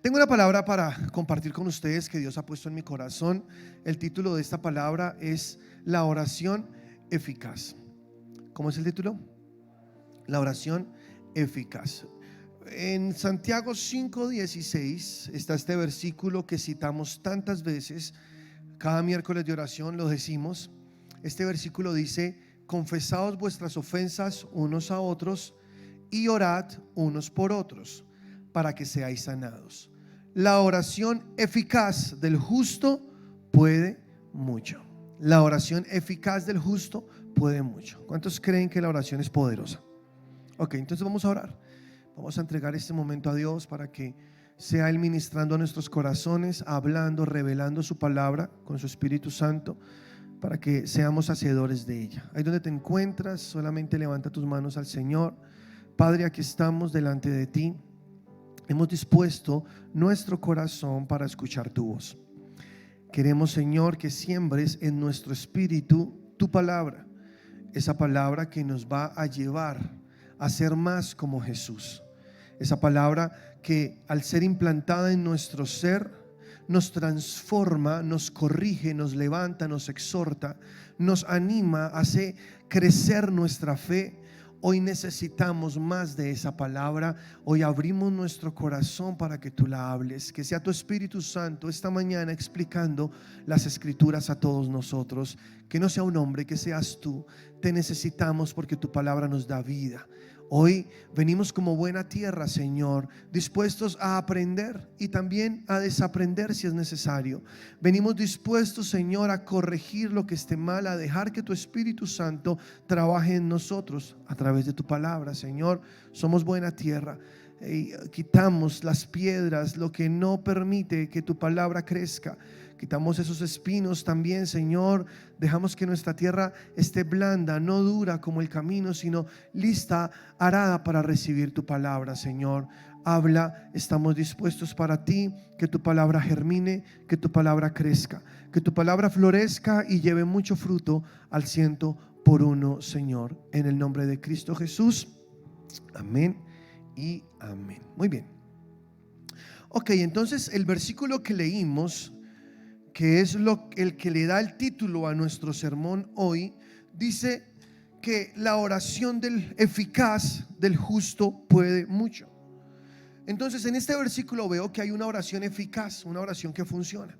Tengo una palabra para compartir con ustedes que Dios ha puesto en mi corazón. El título de esta palabra es la oración eficaz. ¿Cómo es el título? La oración eficaz. En Santiago 5:16 está este versículo que citamos tantas veces. Cada miércoles de oración lo decimos. Este versículo dice: confesaos vuestras ofensas unos a otros y orad unos por otros para que seáis sanados. La oración eficaz del justo puede mucho. La oración eficaz del justo puede mucho. ¿Cuántos creen que la oración es poderosa? Ok, entonces vamos a orar. Vamos a entregar este momento a Dios para que sea Él ministrando a nuestros corazones, hablando, revelando su palabra con su Espíritu Santo, para que seamos hacedores de ella. Ahí donde te encuentras, solamente levanta tus manos al Señor. Padre, aquí estamos delante de ti. Hemos dispuesto nuestro corazón para escuchar tu voz. Queremos, Señor, que siembres en nuestro espíritu tu palabra, esa palabra que nos va a llevar a ser más como Jesús. Esa palabra que al ser implantada en nuestro ser nos transforma, nos corrige, nos levanta, nos exhorta, nos anima, hace crecer nuestra fe. Hoy necesitamos más de esa palabra. Hoy abrimos nuestro corazón para que tú la hables. Que sea tu Espíritu Santo esta mañana explicando las Escrituras a todos nosotros. Que no sea un hombre, que seas tú. Te necesitamos porque tu palabra nos da vida. Hoy venimos como buena tierra, Señor, dispuestos a aprender y también a desaprender si es necesario. Venimos dispuestos, Señor, a corregir lo que esté mal, a dejar que tu Espíritu Santo trabaje en nosotros a través de tu palabra, Señor. Somos buena tierra. Y quitamos las piedras, lo que no permite que tu palabra crezca. Quitamos esos espinos también, Señor. Dejamos que nuestra tierra esté blanda, no dura como el camino, sino lista, arada para recibir tu palabra, Señor. Habla, estamos dispuestos para ti. Que tu palabra germine, que tu palabra crezca, que tu palabra florezca y lleve mucho fruto al 100%, Señor. En el nombre de Cristo Jesús. Amén y amén. Muy bien. Ok, entonces el versículo que leímos, que es el que le da el título a nuestro sermón hoy, dice que la oración del eficaz del justo puede mucho. Entonces en este versículo veo que hay una oración eficaz, una oración que funciona.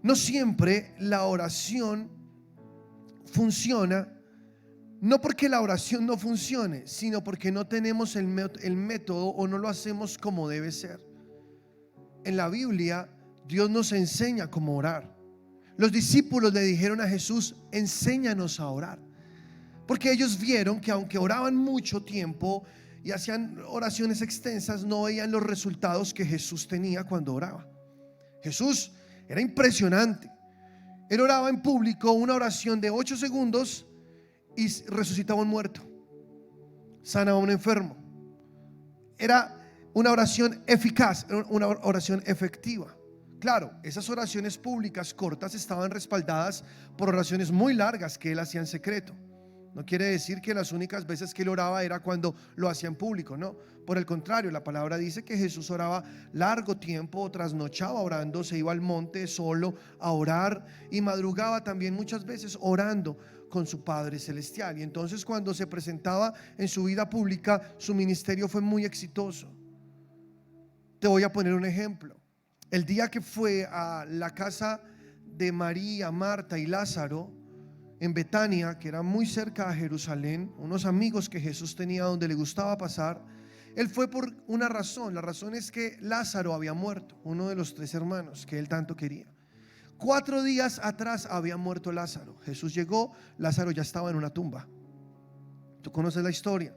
No siempre la oración funciona, no porque la oración no funcione, sino porque no tenemos el método o no lo hacemos como debe ser. En la Biblia Dios nos enseña cómo orar. Los discípulos le dijeron a Jesús: enséñanos a orar. Porque ellos vieron que aunque oraban mucho tiempo y hacían oraciones extensas, no veían los resultados que Jesús tenía cuando oraba. Jesús era impresionante. Él oraba en público una oración de 8 segundos y resucitaba a un muerto, sanaba a un enfermo. Era una oración eficaz, una oración efectiva. Claro, esas oraciones públicas cortas estaban respaldadas por oraciones muy largas que él hacía en secreto. No quiere decir que las únicas veces que él oraba era cuando lo hacía en público, no. Por el contrario, la palabra dice que Jesús oraba largo tiempo, trasnochaba orando, se iba al monte solo a orar y madrugaba también muchas veces orando con su Padre Celestial. Y entonces cuando se presentaba en su vida pública, su ministerio fue muy exitoso. Te voy a poner un ejemplo. El día que fue a la casa de María, Marta y Lázaro en Betania, que era muy cerca a Jerusalén, unos amigos que Jesús tenía donde le gustaba pasar, él fue por una razón. La razón es que Lázaro había muerto, uno de los 3 hermanos que él tanto quería. 4 días atrás había muerto Lázaro. Jesús llegó, Lázaro ya estaba en una tumba. Tú conoces la historia.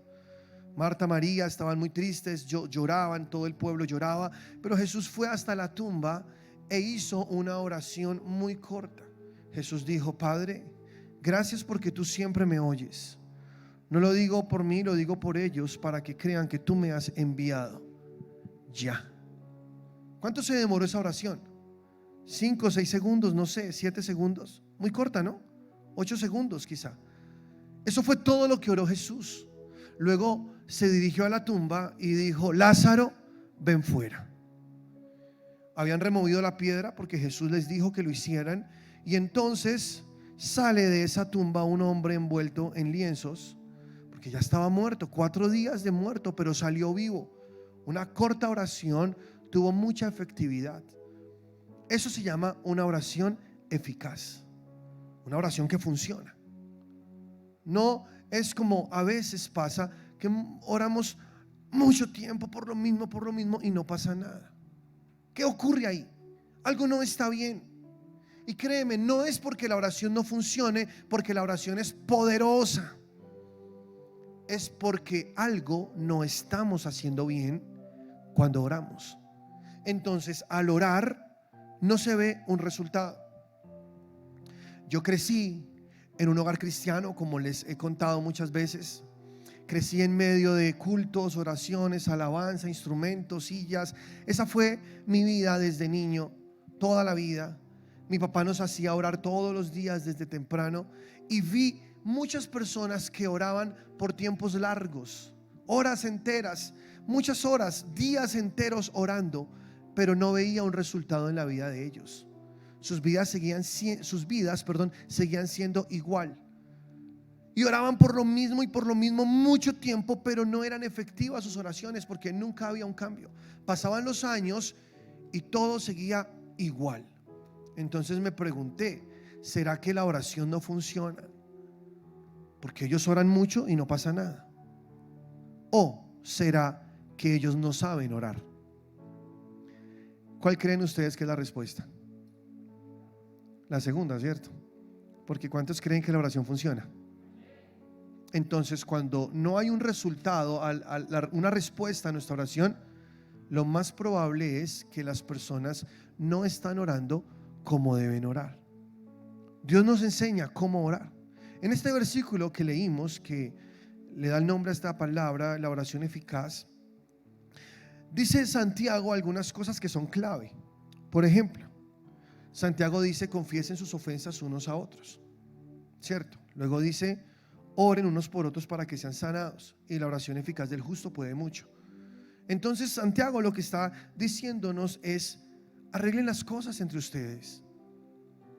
Marta, María estaban muy tristes, lloraban, todo el pueblo lloraba, pero Jesús fue hasta la tumba e hizo una oración muy corta. Jesús dijo: Padre, gracias porque tú siempre me oyes. No lo digo por mí, lo digo por ellos, para que crean que tú me has enviado. Ya. ¿Cuánto se demoró esa oración? 5, 6 segundos, no sé, 7 segundos. Muy corta, ¿no? 8 segundos quizá. Eso fue todo lo que oró Jesús. Luego se dirigió a la tumba y dijo: Lázaro, ven fuera. Habían removido la piedra porque Jesús les dijo que lo hicieran. Y entonces sale de esa tumba un hombre envuelto en lienzos, porque ya estaba muerto, 4 días de muerto, pero salió vivo. Una corta oración tuvo mucha efectividad. Eso se llama una oración eficaz, una oración que funciona. No es como a veces pasa, que oramos mucho tiempo por lo mismo y no pasa nada. ¿Qué ocurre ahí? Algo no está bien. Y créeme, no es porque la oración no funcione, porque la oración es poderosa. Es porque algo no estamos haciendo bien cuando oramos. Entonces, al orar no se ve un resultado. Yo crecí en un hogar cristiano, como les he contado muchas veces. Crecí en medio de cultos, oraciones, alabanza, instrumentos, sillas. Esa fue mi vida desde niño, toda la vida. Mi papá nos hacía orar todos los días desde temprano, y vi muchas personas que oraban por tiempos largos, horas enteras, muchas horas, días enteros orando, pero no veía un resultado en la vida de ellos. Sus vidas seguían siendo igual. Y oraban por lo mismo y por lo mismo mucho tiempo, pero no eran efectivas sus oraciones porque nunca había un cambio. Pasaban los años y todo seguía igual. Entonces me pregunté, ¿será que la oración no funciona? Porque ellos oran mucho y no pasa nada. ¿O será que ellos no saben orar? ¿Cuál creen ustedes que es la respuesta? La segunda, ¿cierto? Porque ¿cuántos creen que la oración funciona? Entonces, cuando no hay un resultado, una respuesta a nuestra oración, lo más probable es que las personas no están orando como deben orar. Dios nos enseña cómo orar. En este versículo que leímos, que le da el nombre a esta palabra, la oración eficaz, dice Santiago algunas cosas que son clave. Por ejemplo, Santiago dice: confiesen sus ofensas unos a otros, ¿cierto? Luego dice: oren unos por otros para que sean sanados, y la oración eficaz del justo puede mucho. Entonces Santiago lo que está diciéndonos es: arreglen las cosas entre ustedes,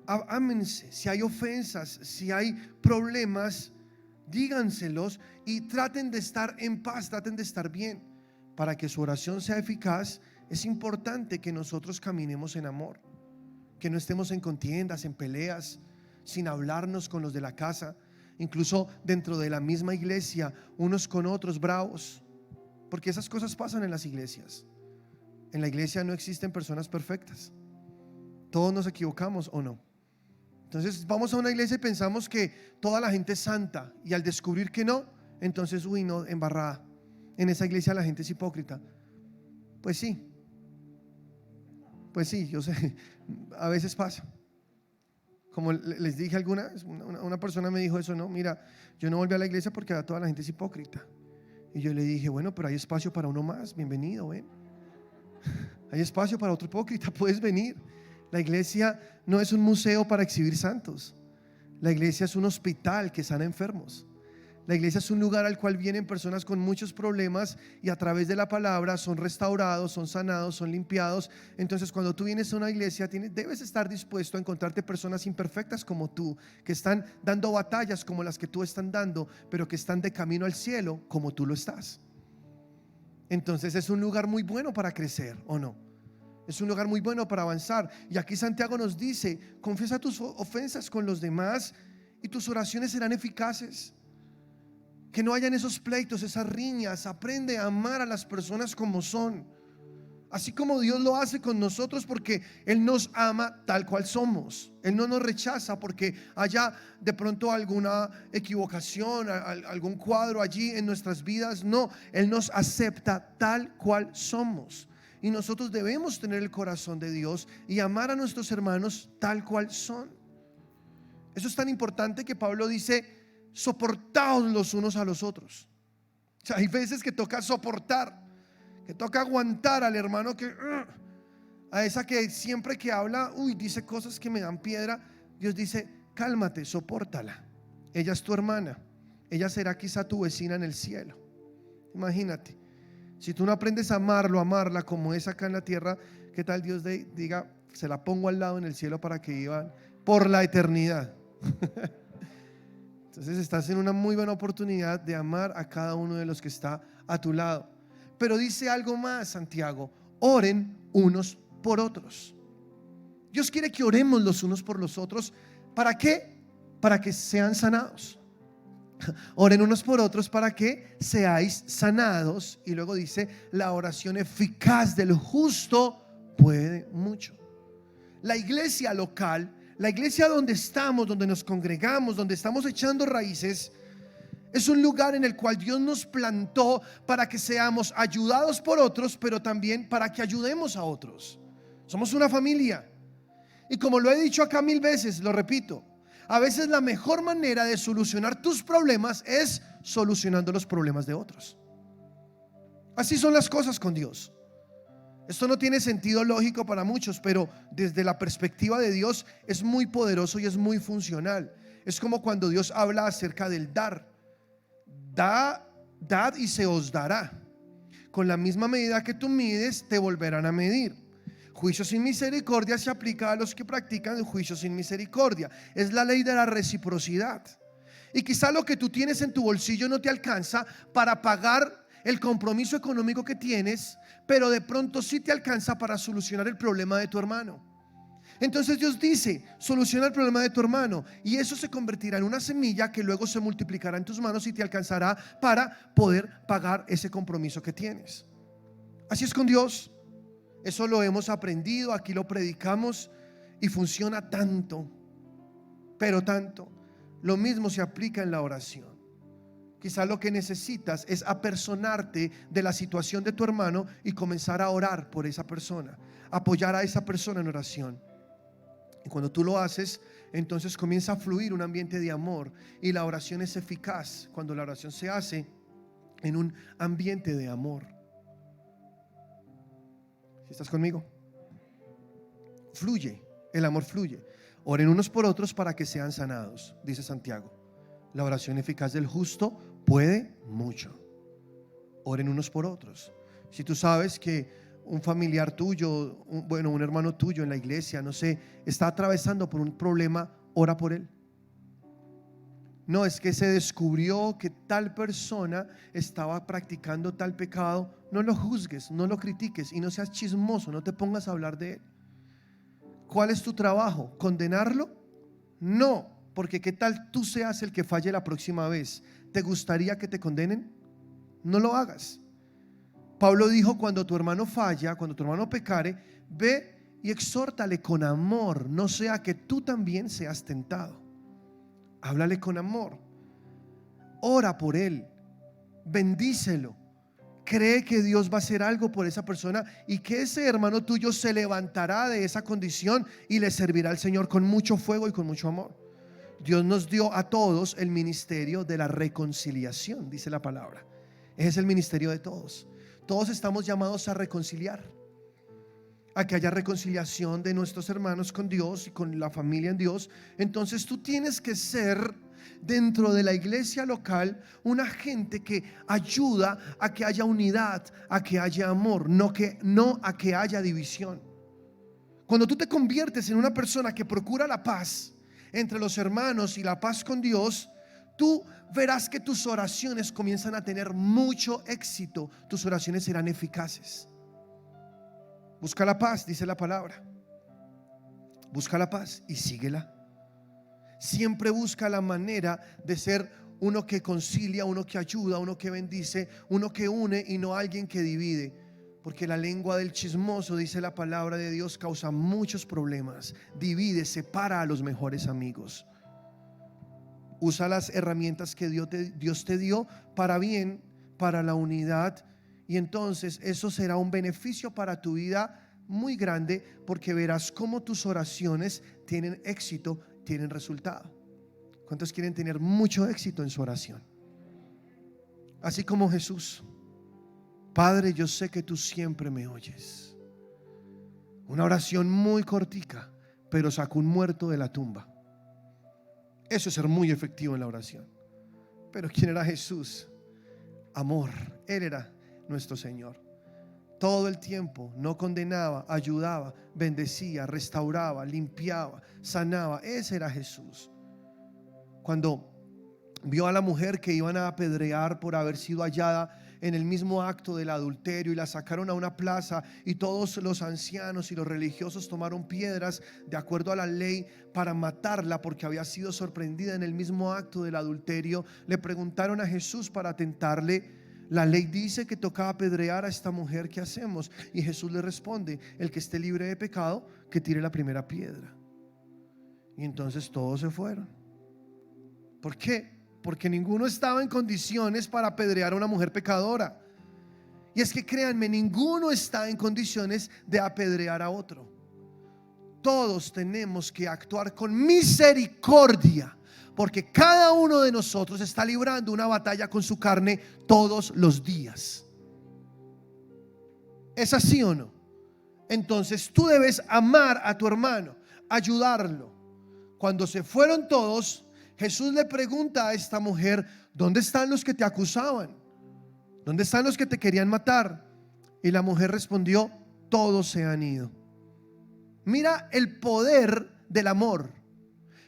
ámense. Si hay ofensas, si hay problemas, díganselos y traten de estar en paz, traten de estar bien. Para que su oración sea eficaz, es importante que nosotros caminemos en amor, que no estemos en contiendas, en peleas, sin hablarnos con los de la casa, incluso dentro de la misma iglesia, unos con otros bravos, porque esas cosas pasan en las iglesias. En la iglesia no existen personas perfectas, todos nos equivocamos, ¿o no? Entonces vamos a una iglesia y pensamos que toda la gente es santa, y al descubrir que no, entonces no, embarrada, en esa iglesia la gente es hipócrita. Pues sí, yo sé, a veces pasa. Como les dije alguna vez, una persona me dijo eso: no, mira, yo no volví a la iglesia porque toda la gente es hipócrita. Y yo le dije: bueno, pero hay espacio para uno más, bienvenido, ven. Hay espacio para otro hipócrita, puedes venir. La iglesia no es un museo para exhibir santos. La iglesia es un hospital que sana enfermos. La iglesia es un lugar al cual vienen personas con muchos problemas, y a través de la palabra son restaurados, son sanados, son limpiados. Entonces, cuando tú vienes a una iglesia, debes estar dispuesto a encontrarte personas imperfectas como tú, que están dando batallas como las que tú estás dando, pero que están de camino al cielo como tú lo estás. Entonces es un lugar muy bueno para crecer, ¿o no? Es un lugar muy bueno para avanzar. Y aquí Santiago nos dice: confiesa tus ofensas con los demás y tus oraciones serán eficaces. Que no hayan esos pleitos, esas riñas. Aprende a amar a las personas como son, así como Dios lo hace con nosotros, porque Él nos ama tal cual somos. Él no nos rechaza porque haya de pronto alguna equivocación, algún cuadro allí en nuestras vidas. No, Él nos acepta tal cual somos. Y nosotros debemos tener el corazón de Dios y amar a nuestros hermanos tal cual son. Eso es tan importante que Pablo dice: soportaos los unos a los otros. O sea, hay veces que toca soportar, que toca aguantar al hermano a esa que siempre que habla, dice cosas que me dan piedra. Dios dice: cálmate, sopórtala. Ella es tu hermana, ella será quizá tu vecina en el cielo. Imagínate, Si tú no aprendes a amarlo, a amarla como es acá en la tierra, ¿qué tal Dios diga, se la pongo al lado en el cielo para que vivan por la eternidad? Entonces estás en una muy buena oportunidad de amar a cada uno de los que está a tu lado. Pero dice algo más, Santiago: oren unos por otros. Dios quiere que oremos los unos por los otros. ¿Para qué? Para que sean sanados. Oren unos por otros para que seáis sanados. Y luego dice: la oración eficaz del justo puede mucho. La iglesia local, la iglesia donde estamos, donde nos congregamos, donde estamos echando raíces, es un lugar en el cual Dios nos plantó para que seamos ayudados por otros, pero también para que ayudemos a otros. Somos una familia. Y como lo he dicho acá 1000 veces, lo repito: a veces la mejor manera de solucionar tus problemas es solucionando los problemas de otros. Así son las cosas con Dios. Esto no tiene sentido lógico para muchos, pero desde la perspectiva de Dios es muy poderoso y es muy funcional. Es como cuando Dios habla acerca del dar. Dad y se os dará. Con la misma medida que tú mides, te volverán a medir. Juicio sin misericordia se aplica a los que practican el juicio sin misericordia. Es la ley de la reciprocidad. Y quizá lo que tú tienes en tu bolsillo no te alcanza para pagar el compromiso económico que tienes, pero de pronto sí te alcanza para solucionar el problema de tu hermano. Entonces Dios dice: soluciona el problema de tu hermano, y eso se convertirá en una semilla que luego se multiplicará en tus manos y te alcanzará para poder pagar ese compromiso que tienes. Así es con Dios. Eso lo hemos aprendido, aquí lo predicamos y funciona tanto, pero tanto. Lo mismo se aplica en la oración. Quizás lo que necesitas es apersonarte de la situación de tu hermano y comenzar a orar por esa persona, apoyar a esa persona en oración. Y cuando tú lo haces, entonces comienza a fluir un ambiente de amor, y la oración es eficaz cuando la oración se hace en un ambiente de amor. ¿Sí estás conmigo? Fluye, el amor fluye. Oren unos por otros para que sean sanados, dice Santiago. La oración eficaz del justo puede mucho. Oren unos por otros. Si tú sabes que un familiar tuyo, un hermano tuyo en la iglesia, no sé, está atravesando por un problema, ora por él. No, es que se descubrió que tal persona estaba practicando tal pecado. No lo juzgues, no lo critiques y no seas chismoso, no te pongas a hablar de él. ¿Cuál es tu trabajo? ¿Condenarlo? No, porque ¿qué tal tú seas el que falle la próxima vez? ¿Te gustaría que te condenen? No lo hagas. Pablo dijo: cuando tu hermano falla, cuando tu hermano pecare, ve y exhórtale con amor, no sea que tú también seas tentado. Háblale con amor, ora por él, bendícelo, cree que Dios va a hacer algo por esa persona y que ese hermano tuyo se levantará de esa condición y le servirá al Señor con mucho fuego y con mucho amor. Dios nos dio a todos el ministerio de la reconciliación, dice la palabra. Ese es el ministerio de todos. Todos estamos llamados a reconciliar, a que haya reconciliación de nuestros hermanos con Dios y con la familia en Dios. Entonces tú tienes que ser, dentro de la iglesia local, un agente que ayuda a que haya unidad, a que haya amor, no a que haya división. Cuando tú te conviertes en una persona que procura la paz entre los hermanos y la paz con Dios, tú verás que tus oraciones comienzan a tener mucho éxito. Tus oraciones serán eficaces. Busca la paz, dice la palabra. Busca la paz y síguela. Siempre busca la manera de ser uno que concilia, uno que ayuda, uno que bendice, uno que une y no alguien que divide. Porque la lengua del chismoso, dice la palabra de Dios, causa muchos problemas. Divide, separa a los mejores amigos. Usa las herramientas que Dios te dio para bien, para la unidad. Y entonces eso será un beneficio para tu vida muy grande, porque verás cómo tus oraciones tienen éxito, tienen resultado. ¿Cuántos quieren tener mucho éxito en su oración? Así como Jesús: Padre, yo sé que tú siempre me oyes. Una oración muy cortica, pero sacó un muerto de la tumba. Eso es ser muy efectivo en la oración. Pero ¿quién era Jesús? Amor. Él era nuestro Señor. Todo el tiempo no condenaba, ayudaba, bendecía, restauraba, limpiaba, sanaba. Ese era Jesús. Cuando vio a la mujer que iban a apedrear por haber sido hallada en el mismo acto del adulterio y la sacaron a una plaza, y todos los ancianos y los religiosos tomaron piedras de acuerdo a la ley para matarla porque había sido sorprendida en el mismo acto del adulterio, le preguntaron a Jesús para tentarle: la ley dice que tocaba apedrear a esta mujer, ¿qué hacemos? Y Jesús le responde: el que esté libre de pecado, que tire la primera piedra. Y entonces todos se fueron. ¿Por qué? Porque ninguno estaba en condiciones para apedrear a una mujer pecadora. Y es que créanme, ninguno está en condiciones de apedrear a otro. Todos tenemos que actuar con misericordia, porque cada uno de nosotros está librando una batalla con su carne todos los días. ¿Es así o no? Entonces tú debes amar a tu hermano, ayudarlo. Cuando se fueron todos, Jesús le pregunta a esta mujer: ¿dónde están los que te acusaban? ¿Dónde están los que te querían matar? Y la mujer respondió: todos se han ido. Mira el poder del amor.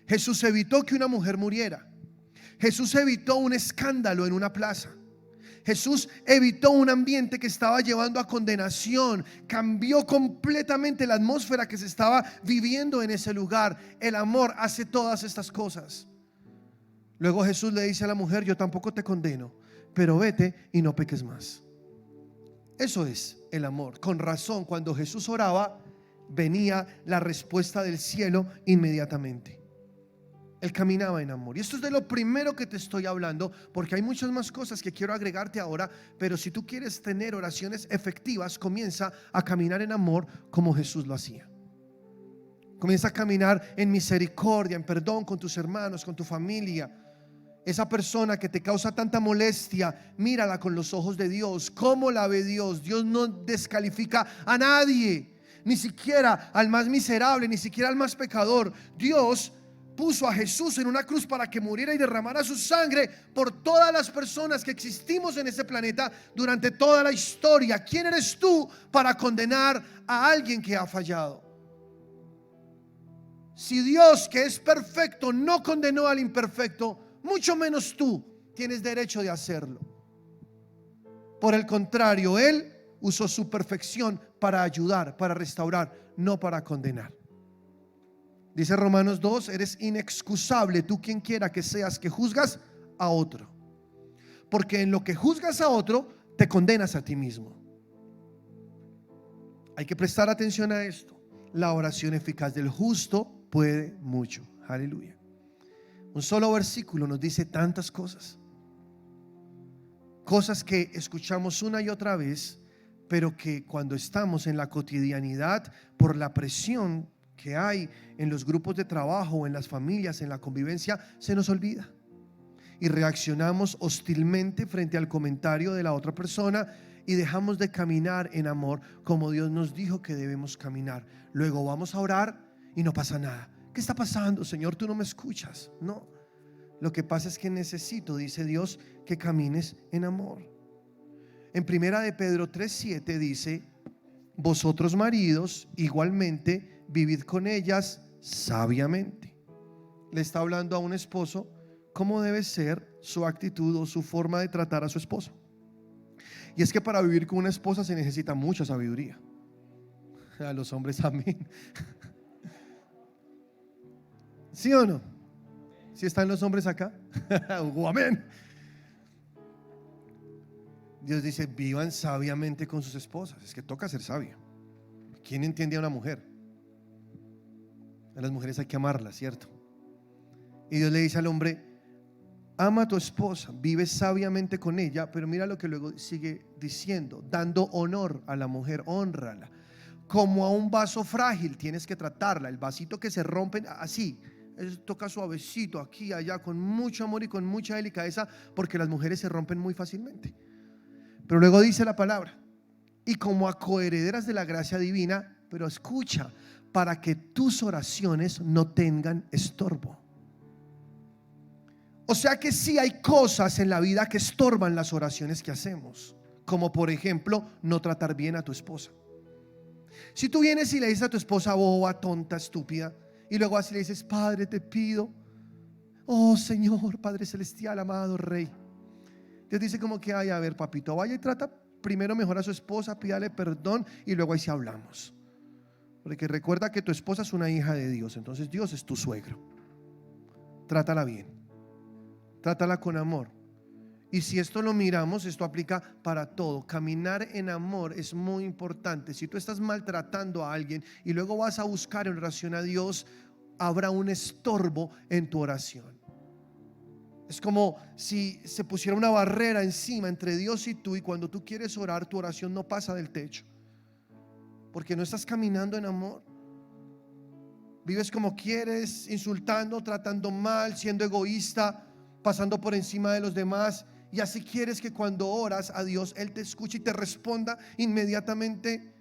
Jesús evitó que una mujer muriera. Jesús evitó un escándalo en una plaza. Jesús evitó un ambiente que estaba llevando a condenación. Cambió completamente la atmósfera que se estaba viviendo en ese lugar. El amor hace todas estas cosas. Luego Jesús le dice a la mujer: yo tampoco te condeno, pero vete y no peques más. Eso es el amor. Con razón, cuando Jesús oraba, venía la respuesta del cielo inmediatamente. Él caminaba en amor. Y esto es de lo primero que te estoy hablando, porque hay muchas más cosas que quiero agregarte ahora. Pero si tú quieres tener oraciones efectivas, comienza a caminar en amor como Jesús lo hacía. Comienza a caminar en misericordia, en perdón con tus hermanos, con tu familia. Esa persona que te causa tanta molestia, mírala con los ojos de Dios. ¿Cómo la ve Dios? Dios no descalifica a nadie, ni siquiera al más miserable, ni siquiera al más pecador. Dios puso a Jesús en una cruz para que muriera y derramara su sangre por todas las personas que existimos en este planeta durante toda la historia. ¿Quién eres tú para condenar a alguien que ha fallado? Si Dios, que es perfecto, no condenó al imperfecto, mucho menos tú tienes derecho de hacerlo. Por el contrario, Él usó su perfección para ayudar, para restaurar, no para condenar. Dice Romanos 2: eres inexcusable, tú quien quiera que seas, que juzgas a otro, porque en lo que juzgas a otro te condenas a ti mismo. Hay que prestar atención a esto. La oración eficaz del justo puede mucho. Aleluya. Un solo versículo nos dice tantas cosas. Cosas que escuchamos una y otra vez, pero que cuando estamos en la cotidianidad, por la presión que hay en los grupos de trabajo, en las familias, en la convivencia, se nos olvida. Y reaccionamos hostilmente frente al comentario de la otra persona y dejamos de caminar en amor como Dios nos dijo que debemos caminar. Luego vamos a orar y no pasa nada. ¿Qué está pasando, Señor? Tú no me escuchas. No, lo que pasa es que necesito, dice Dios, que camines en amor. En primera de Pedro 3:7 dice: vosotros maridos igualmente vivid con ellas sabiamente. Le está hablando a un esposo cómo debe ser su actitud o su forma de tratar a su esposa. Y es que para vivir con una esposa se necesita mucha sabiduría. A los hombres, amén. ¿Sí o no? ¿Sí están los hombres acá? Amén. Dios dice: vivan sabiamente con sus esposas. Es que toca ser sabio. ¿Quién entiende a una mujer? A las mujeres hay que amarlas, ¿cierto? Y Dios le dice al hombre: ama a tu esposa, vive sabiamente con ella. Pero mira lo que luego sigue diciendo: dando honor a la mujer, hónrala como a un vaso frágil. Tienes que tratarla. El vasito que se rompe así, toca suavecito, aquí, allá, con mucho amor y con mucha delicadeza, porque las mujeres se rompen muy fácilmente. Pero luego dice la palabra: y como a coherederas de la gracia divina. Pero escucha: para que tus oraciones no tengan estorbo. O sea que sí hay cosas en la vida que estorban las oraciones que hacemos. como por ejemplo no tratar bien a tu esposa. Si tú vienes y le dices a tu esposa boba, tonta, estúpida, y luego así le dices: Padre, te pido, oh Señor, Padre celestial, amado Rey. Dios dice como que: ay, a ver, papito, vaya y trata primero mejor a su esposa, pídale perdón y luego ahí sí hablamos. Porque recuerda que tu esposa es una hija de Dios, entonces Dios es tu suegro. Trátala bien, trátala con amor. Y si esto lo miramos, esto aplica para todo. Caminar en amor es muy importante. Si tú estás maltratando a alguien y luego vas a buscar en oración a Dios, habrá un estorbo en tu oración. Es como si se pusiera una barrera encima entre Dios y tú, y cuando tú quieres orar, tu oración no pasa del techo, porque no estás caminando en amor. Vives como quieres, insultando, tratando mal, siendo egoísta, pasando por encima de los demás. Y así quieres que cuando oras a Dios, Él te escuche y te responda inmediatamente.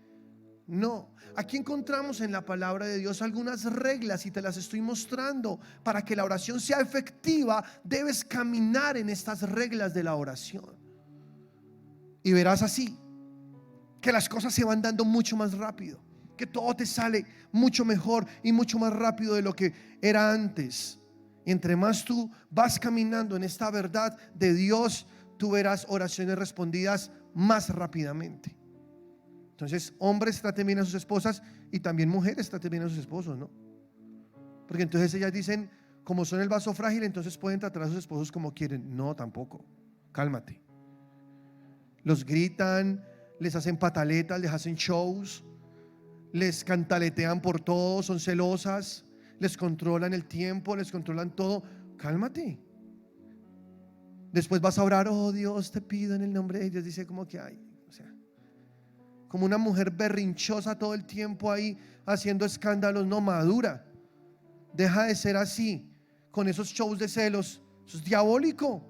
No, aquí encontramos en la palabra de Dios algunas reglas y te las estoy mostrando. Para que la oración sea efectiva, debes caminar en estas reglas de la oración. Y verás así que las cosas se van dando mucho más rápido, que todo te sale mucho mejor y mucho más rápido de lo que era antes. Y entre más tú vas caminando en esta verdad de Dios, tú verás oraciones respondidas más rápidamente. Entonces, hombres, traten bien a sus esposas, y también mujeres, traten bien a sus esposos, ¿no? Porque entonces ellas dicen, como son el vaso frágil, entonces pueden tratar a sus esposos como quieren. No, tampoco. Cálmate. Los gritan, les hacen pataletas, les hacen shows, les cantaletean por todo, son celosas, les controlan el tiempo, les controlan todo. Cálmate. Después vas a orar: oh Dios, te pido en el nombre de Dios. Dice como que hay, o sea, como una mujer berrinchosa todo el tiempo ahí haciendo escándalos. No, madura. Deja de ser así, con esos shows de celos. Eso es diabólico.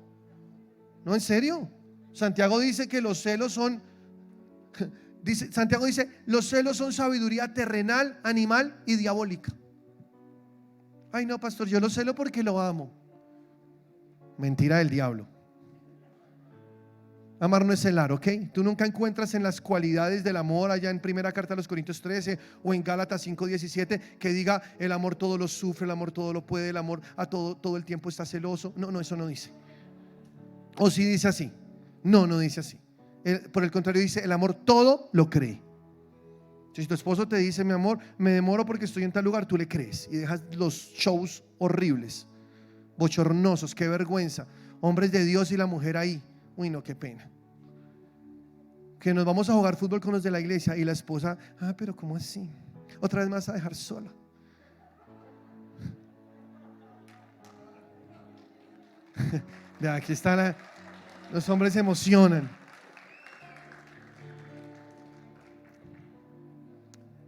No, en serio. Santiago dice que los celos son Santiago dice: los celos son sabiduría terrenal, animal y diabólica. Ay, no, pastor, yo lo celo porque lo amo. Mentira del diablo. Amar no es celar, ¿ok? Tú nunca encuentras en las cualidades del amor allá en primera carta a los Corintios 13 o en Gálatas 5:17 que diga: el amor todo lo sufre, el amor todo lo puede, el amor a todo el tiempo está celoso. No, no, eso no dice. O si dice así. No, no dice así. Por el contrario, dice: el amor todo lo cree. Si tu esposo te dice: mi amor, me demoro porque estoy en tal lugar, tú le crees y dejas los shows horribles, bochornosos. Qué vergüenza. Hombres de Dios y la mujer ahí. Uy, no, qué pena. Que nos vamos a jugar fútbol con los de la iglesia y la esposa: pero ¿cómo así? Otra vez me vas a dejar sola. De aquí está los hombres se emocionan.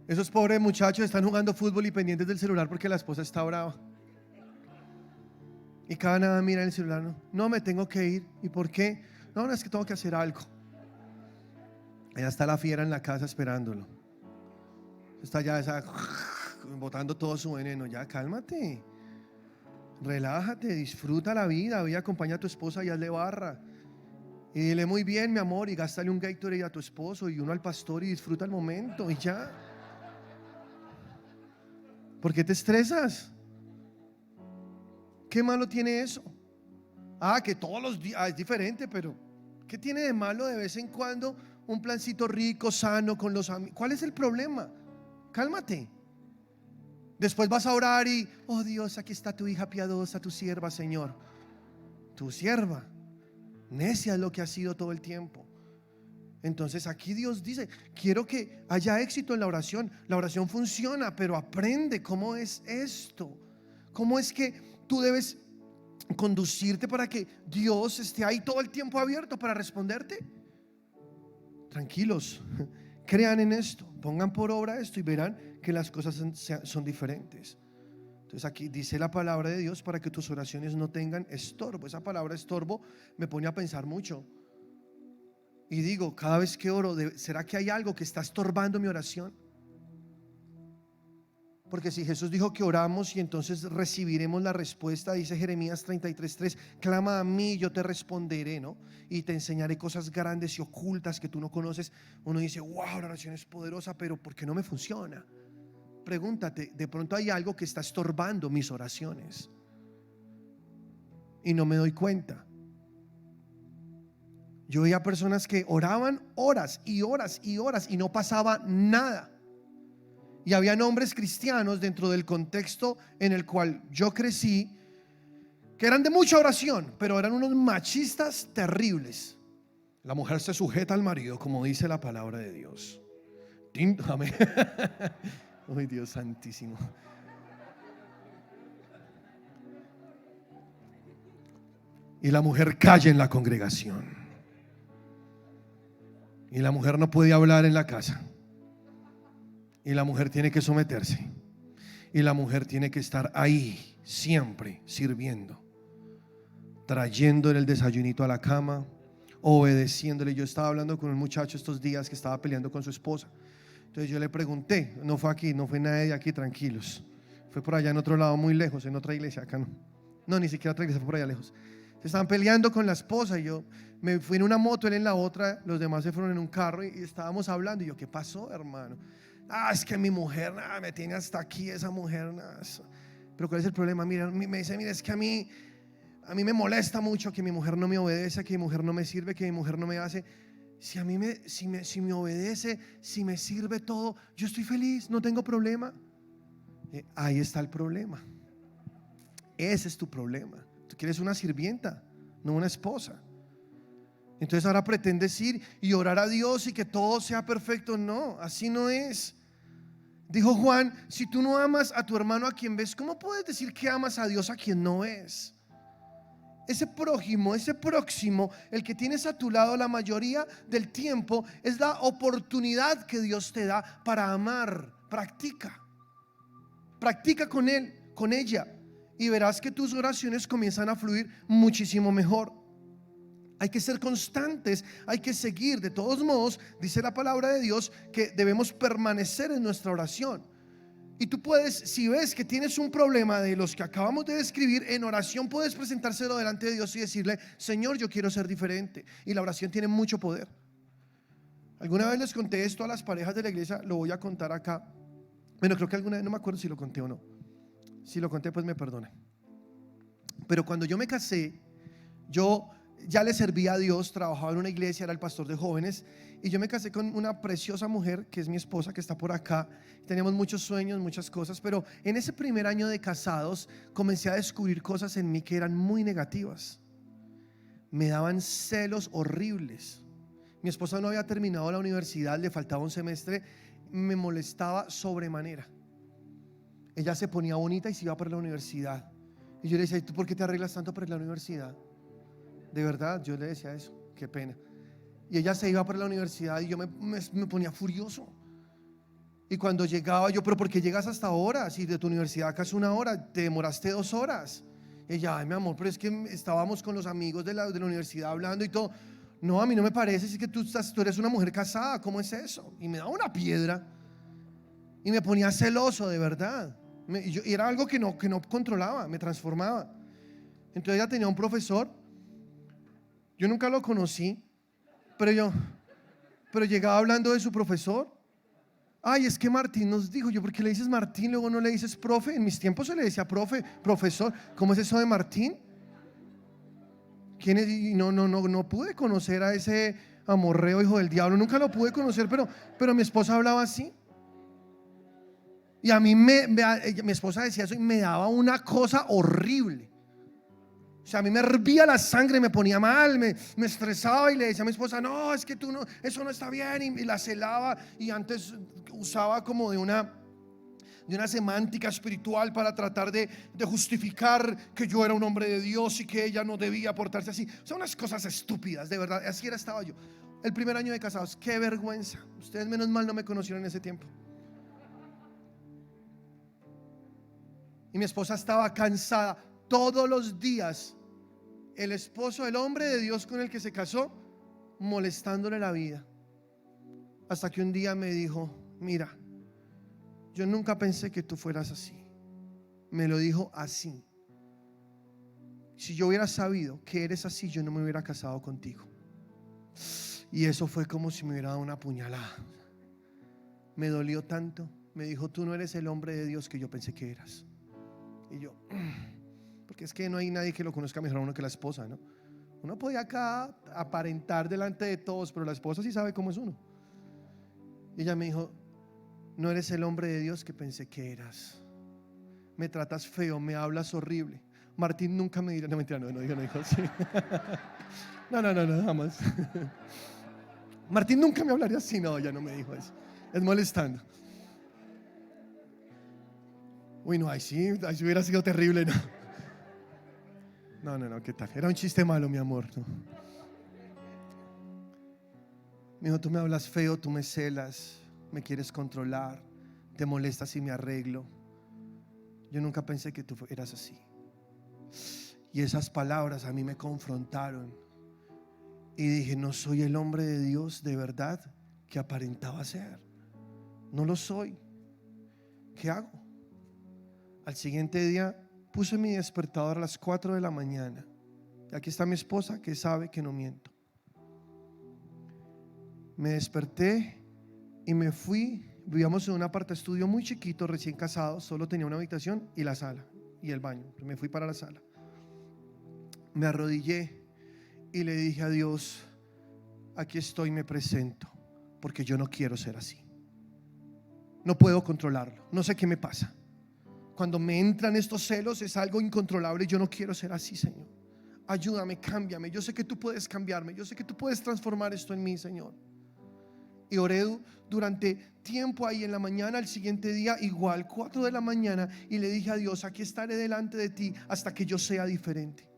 Esos pobres muchachos están jugando fútbol y pendientes del celular porque la esposa está brava. Y cada nada mira el celular. No, no, me tengo que ir. ¿Y por qué? No, no, es que tengo que hacer algo. Allá está la fiera en la casa esperándolo. Está ya botando todo su veneno. Ya, cálmate. Relájate, disfruta la vida. Ve y acompaña a tu esposa y hazle barra. Y dile: muy bien, mi amor, y gástale un Gatorade a tu esposo y uno al pastor y disfruta el momento. Y ya. ¿Por qué te estresas? ¿Qué malo tiene eso? Que todos los días es diferente, pero ¿qué tiene de malo de vez en cuando un plancito rico, sano con los amigos? ¿Cuál es el problema? Cálmate. Después vas a orar y: oh Dios, aquí está tu hija piadosa, tu sierva, Señor. Tu sierva. Necia es lo que ha sido todo el tiempo. Entonces aquí Dios dice: quiero que haya éxito en la oración. La oración funciona, pero aprende cómo es esto. Cómo es que tú debes conducirte para que Dios esté ahí todo el tiempo abierto para responderte. Tranquilos, crean en esto, pongan por obra esto y verán que las cosas son diferentes. Entonces aquí dice la palabra de Dios para que tus oraciones no tengan estorbo. Esa palabra estorbo me pone a pensar mucho. Y digo, cada vez que oro, ¿será que hay algo que está estorbando mi oración? Porque si Jesús dijo que oramos y entonces recibiremos la respuesta, dice Jeremías 33:3, clama a mí, yo te responderé, ¿no? Y te enseñaré cosas grandes y ocultas que tú no conoces. Uno dice, wow, la oración es poderosa, pero ¿por qué no me funciona? Pregúntate, de pronto hay algo que está estorbando mis oraciones y no me doy cuenta. Yo veía personas que oraban horas y horas y horas y no pasaba nada. Y habían hombres cristianos dentro del contexto en el cual yo crecí, que eran de mucha oración, pero eran unos machistas terribles. La mujer se sujeta al marido, como dice la palabra de Dios. Amén. Ay, Dios santísimo. Y la mujer calla en la congregación. Y la mujer no puede hablar en la casa. Y la mujer tiene que someterse. Y la mujer tiene que estar ahí siempre sirviendo, trayéndole el desayunito a la cama, obedeciéndole. Yo estaba hablando con un muchacho estos días que estaba peleando con su esposa. Entonces yo le pregunté, no fue aquí, no fue nadie de aquí, tranquilos. Fue por allá en otro lado, muy lejos, en otra iglesia, acá no. No, ni siquiera otra iglesia, fue por allá lejos. Se estaban peleando con la esposa y yo me fui en una moto, él en la otra, los demás se fueron en un carro y estábamos hablando. Y yo, ¿qué pasó, hermano? Es que mi mujer, me tiene hasta aquí esa mujer. Pero ¿cuál es el problema? Mira, me dice, mira, es que a mí me molesta mucho que mi mujer no me obedece, que mi mujer no me sirve, que mi mujer no me hace. Si me obedece, si me sirve todo, yo estoy feliz, no tengo problema. Ahí está el problema. Ese es tu problema. Tú quieres una sirvienta, no una esposa. Entonces ahora pretendes ir y orar a Dios y que todo sea perfecto. No, así no es. Dijo Juan, si tú no amas a tu hermano a quien ves, ¿cómo puedes decir que amas a Dios a quien no ves? Ese prójimo, ese próximo, el que tienes a tu lado la mayoría del tiempo, es la oportunidad que Dios te da para amar. Practica con él, con ella, y verás que tus oraciones comienzan a fluir muchísimo mejor. Hay que ser constantes, hay que seguir. De todos modos, dice la palabra de Dios que debemos permanecer en nuestra oración. Y tú puedes, si ves que tienes un problema de los que acabamos de describir, en oración puedes presentárselo delante de Dios y decirle, Señor, yo quiero ser diferente. Y la oración tiene mucho poder. Alguna vez les conté esto a las parejas de la iglesia, lo voy a contar acá. Bueno, creo que alguna vez, no me acuerdo si lo conté o no. Si lo conté, pues me perdone. Pero cuando yo me casé, yo ya le servía a Dios, trabajaba en una iglesia, era el pastor de jóvenes, y yo me casé con una preciosa mujer que es mi esposa, que está por acá. Teníamos muchos sueños, muchas cosas, pero en ese primer año de casados comencé a descubrir cosas en mí que eran muy negativas. Me daban celos horribles. Mi esposa no había terminado la universidad, le faltaba un semestre, me molestaba sobremanera. Ella se ponía bonita y se iba para la universidad, y yo le decía, ¿tú por qué te arreglas tanto para la universidad? De verdad, yo le decía eso, qué pena. Y ella se iba para la universidad y yo me ponía furioso. Y cuando llegaba yo, pero ¿por qué llegas hasta ahora? Si de tu universidad acá es 1 hora, te demoraste 2 horas. Y ella, ay mi amor, pero es que estábamos con los amigos de la universidad hablando y todo. No, a mí no me parece, es que tú eres una mujer casada, ¿cómo es eso? Y me daba una piedra y me ponía celoso, de verdad. Y era algo que no controlaba, me transformaba. Entonces ella tenía un profesor. Yo nunca lo conocí, pero llegaba hablando de su profesor. Ay, es que Martín nos dijo. Yo, ¿por qué le dices Martín? Luego no le dices profe. En mis tiempos se le decía profe, profesor. ¿Cómo es eso de Martín? ¿Quién es? Y no pude conocer a ese amorreo hijo del diablo. Nunca lo pude conocer, pero mi esposa hablaba así. Y a mí mi esposa decía eso y me daba una cosa horrible. O sea, a mí me hervía la sangre, me ponía mal, me estresaba y le decía a mi esposa, no, es que tú no, eso no está bien, y la celaba. Y antes usaba como de una semántica espiritual para tratar de justificar que yo era un hombre de Dios y que ella no debía portarse así. Son unas cosas estúpidas, de verdad. Así estaba yo. El primer año de casados, qué vergüenza. Ustedes menos mal no me conocieron en ese tiempo. Y mi esposa estaba cansada todos los días. El esposo, el hombre de Dios con el que se casó, molestándole la vida. Hasta que un día me dijo, mira, yo nunca pensé que tú fueras así. Me lo dijo así. Si yo hubiera sabido que eres así, yo no me hubiera casado contigo. Y eso fue como si me hubiera dado una puñalada. Me dolió tanto. Me dijo, tú no eres el hombre de Dios que yo pensé que eras. Y yo, porque es que no hay nadie que lo conozca mejor a uno que la esposa, ¿no? Uno podía acá aparentar delante de todos, pero la esposa sí sabe cómo es uno. Y ella me dijo, no eres el hombre de Dios que pensé que eras. Me tratas feo, me hablas horrible. Martín nunca me dirá, no mentira, no dijo así. No, jamás. Martín nunca me hablaría así, no, ya no me dijo eso. Es molestando. Uy, no, ahí sí hubiera sido terrible, no, ¿qué tal? Era un chiste malo, mi amor, ¿no? Me dijo, tú me hablas feo, tú me celas, me quieres controlar, te molestas si me arreglo. Yo nunca pensé que tú eras así. Y esas palabras a mí me confrontaron. Y dije, no soy el hombre de Dios de verdad que aparentaba ser. No lo soy. ¿Qué hago? Al siguiente día puse mi despertador a las 4 de la mañana. Y aquí está mi esposa que sabe que no miento. Me desperté y me fui. Vivíamos en un aparta estudio muy chiquito, recién casado. Solo tenía una habitación y la sala y el baño. Me fui para la sala. Me arrodillé y le dije a Dios, aquí estoy, me presento, porque yo no quiero ser así. No puedo controlarlo. No sé qué me pasa. Cuando me entran estos celos es algo incontrolable. Yo no quiero ser así, Señor. Ayúdame, cámbiame. Yo sé que tú puedes cambiarme. Yo sé que tú puedes transformar esto en mí, Señor. Y oré durante tiempo ahí en la mañana. Al siguiente día igual, 4 de la mañana, y le dije a Dios, aquí estaré delante de ti hasta que yo sea diferente.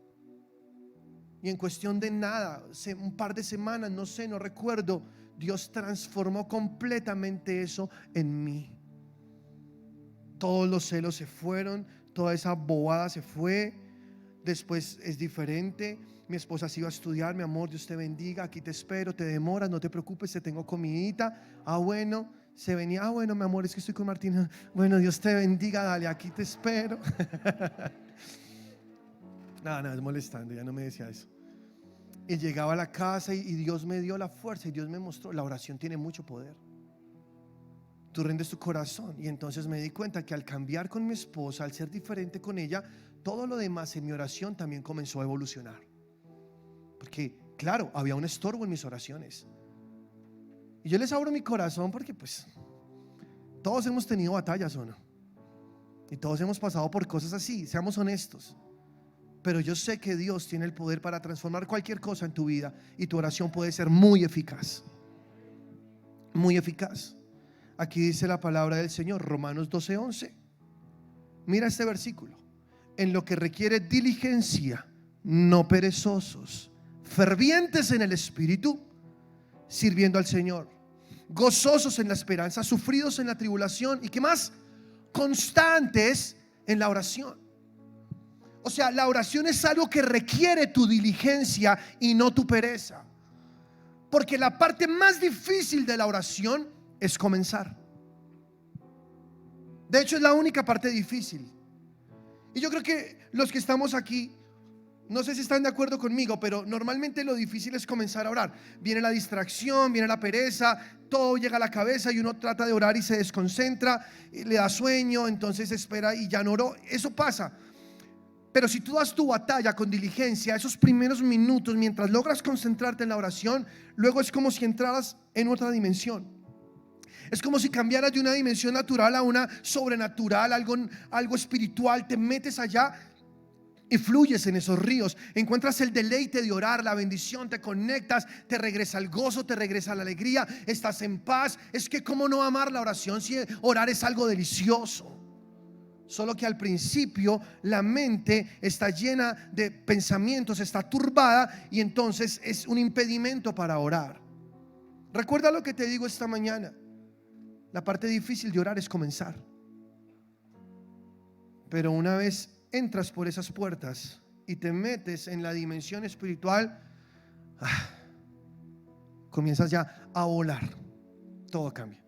Y en cuestión de nada, un par de semanas, no sé, no recuerdo, Dios transformó completamente eso en mí. Todos los celos se fueron, toda esa bobada se fue. Después es diferente. Mi esposa se iba a estudiar, mi amor, Dios te bendiga, aquí te espero, te demoras, no te preocupes, te tengo comidita. Bueno, se venía, bueno, mi amor, es que estoy con Martín. Bueno, Dios te bendiga, dale, aquí te espero. No, es molestando, ya no me decía eso. Y llegaba a la casa y Dios me dio la fuerza y Dios me mostró, la oración tiene mucho poder. Tú rendes tu corazón. Y entonces me di cuenta que al cambiar con mi esposa, al ser diferente con ella, todo lo demás en mi oración también comenzó a evolucionar. Porque claro, había un estorbo en mis oraciones. Y yo les abro mi corazón porque pues todos hemos tenido batallas, ¿o no? Y todos hemos pasado por cosas así, seamos honestos. Pero yo sé que Dios tiene el poder para transformar cualquier cosa en tu vida. Y tu oración puede ser muy eficaz. Muy eficaz. Aquí dice la palabra del Señor, Romanos 12:11. Mira este versículo. En lo que requiere diligencia, no perezosos, fervientes en el espíritu, sirviendo al Señor, gozosos en la esperanza, sufridos en la tribulación. ¿Y qué más? Constantes en la oración. O sea, la oración es algo que requiere tu diligencia y no tu pereza. Porque la parte más difícil de la oración es comenzar. De hecho, es la única parte difícil. Y yo creo que los que estamos aquí, no sé si están de acuerdo conmigo, pero normalmente lo difícil es comenzar a orar. Viene la distracción, viene la pereza, todo llega a la cabeza y uno trata de orar y se desconcentra, y le da sueño, entonces espera y ya no oró. Eso pasa. Pero si tú das tu batalla con diligencia, esos primeros minutos, mientras logras concentrarte en la oración, luego es como si entraras en otra dimensión. Es como si cambiaras de una dimensión natural a una sobrenatural, algo espiritual. Te metes allá y fluyes en esos ríos. Encuentras el deleite de orar, la bendición, te conectas, te regresa el gozo, te regresa la alegría, estás en paz. Es que cómo no amar la oración si orar es algo delicioso. Solo que al principio la mente está llena de pensamientos, está turbada y entonces es un impedimento para orar. Recuerda lo que te digo esta mañana. La parte difícil de orar es comenzar. Pero una vez entras por esas puertas y te metes en la dimensión espiritual, comienzas ya a volar. Todo cambia.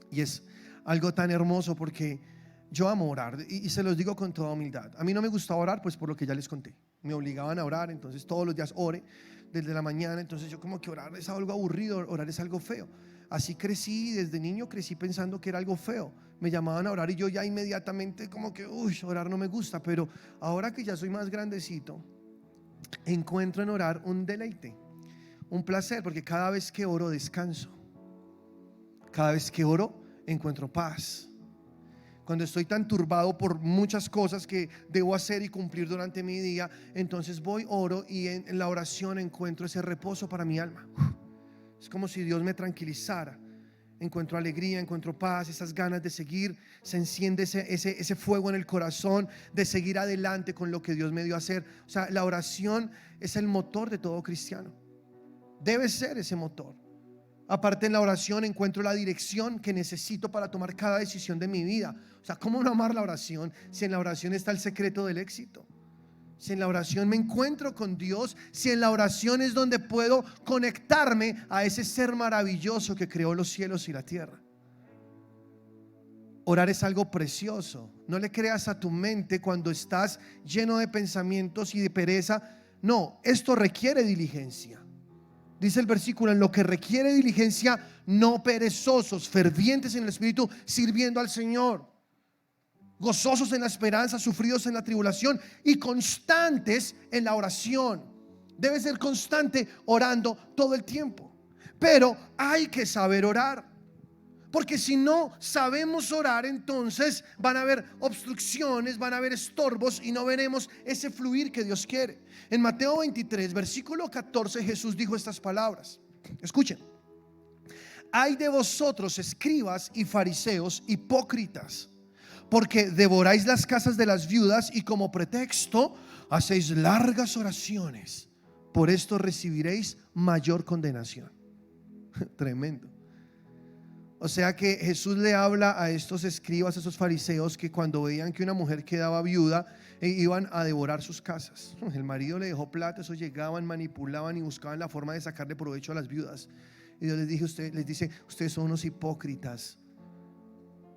Y es algo tan hermoso, porque yo amo orar y se los digo con toda humildad. A mí no me gustaba orar, pues por lo que ya les conté. Me obligaban a orar, entonces todos los días ore desde la mañana. Entonces yo como que orar es algo aburrido, orar es algo feo. Así crecí, desde niño crecí pensando que era algo feo. Me llamaban a orar y yo ya inmediatamente como que, uy, orar no me gusta. Pero ahora que ya soy más grandecito, encuentro en orar un deleite, un placer, porque cada vez que oro descanso. Cada vez que oro encuentro paz. Cuando estoy tan turbado por muchas cosas que debo hacer y cumplir durante mi día, entonces voy, oro, y en la oración encuentro ese reposo para mi alma. Es como si Dios me tranquilizara. Encuentro alegría, encuentro paz, esas ganas de seguir. Se enciende ese fuego en el corazón de seguir adelante con lo que Dios me dio a hacer. O sea, la oración es el motor de todo cristiano. Debe ser ese motor. Aparte, en la oración encuentro la dirección que necesito para tomar cada decisión de mi vida. O sea, ¿cómo no amar la oración si en la oración está el secreto del éxito? Si en la oración me encuentro con Dios, si en la oración es donde puedo conectarme a ese ser maravilloso que creó los cielos y la tierra. Orar es algo precioso. No le creas a tu mente cuando estás lleno de pensamientos y de pereza. No, esto requiere diligencia. Dice el versículo: en lo que requiere diligencia, no perezosos, fervientes en el espíritu, sirviendo al Señor, gozosos en la esperanza, sufridos en la tribulación y constantes en la oración. Debe ser constante orando todo el tiempo. Pero hay que saber orar, porque si no sabemos orar, entonces van a haber obstrucciones, van a haber estorbos y no veremos ese fluir que Dios quiere. En Mateo 23, versículo 14, Jesús dijo estas palabras. Escuchen: ay de vosotros, escribas y fariseos, hipócritas, porque devoráis las casas de las viudas y como pretexto hacéis largas oraciones. Por esto recibiréis mayor condenación. Tremendo. O sea que Jesús le habla a estos escribas, a esos fariseos, que cuando veían que una mujer quedaba viuda, iban a devorar sus casas. El marido le dejó plata, esos llegaban, manipulaban y buscaban la forma de sacarle provecho a las viudas. Y Dios les dice: ustedes son unos hipócritas,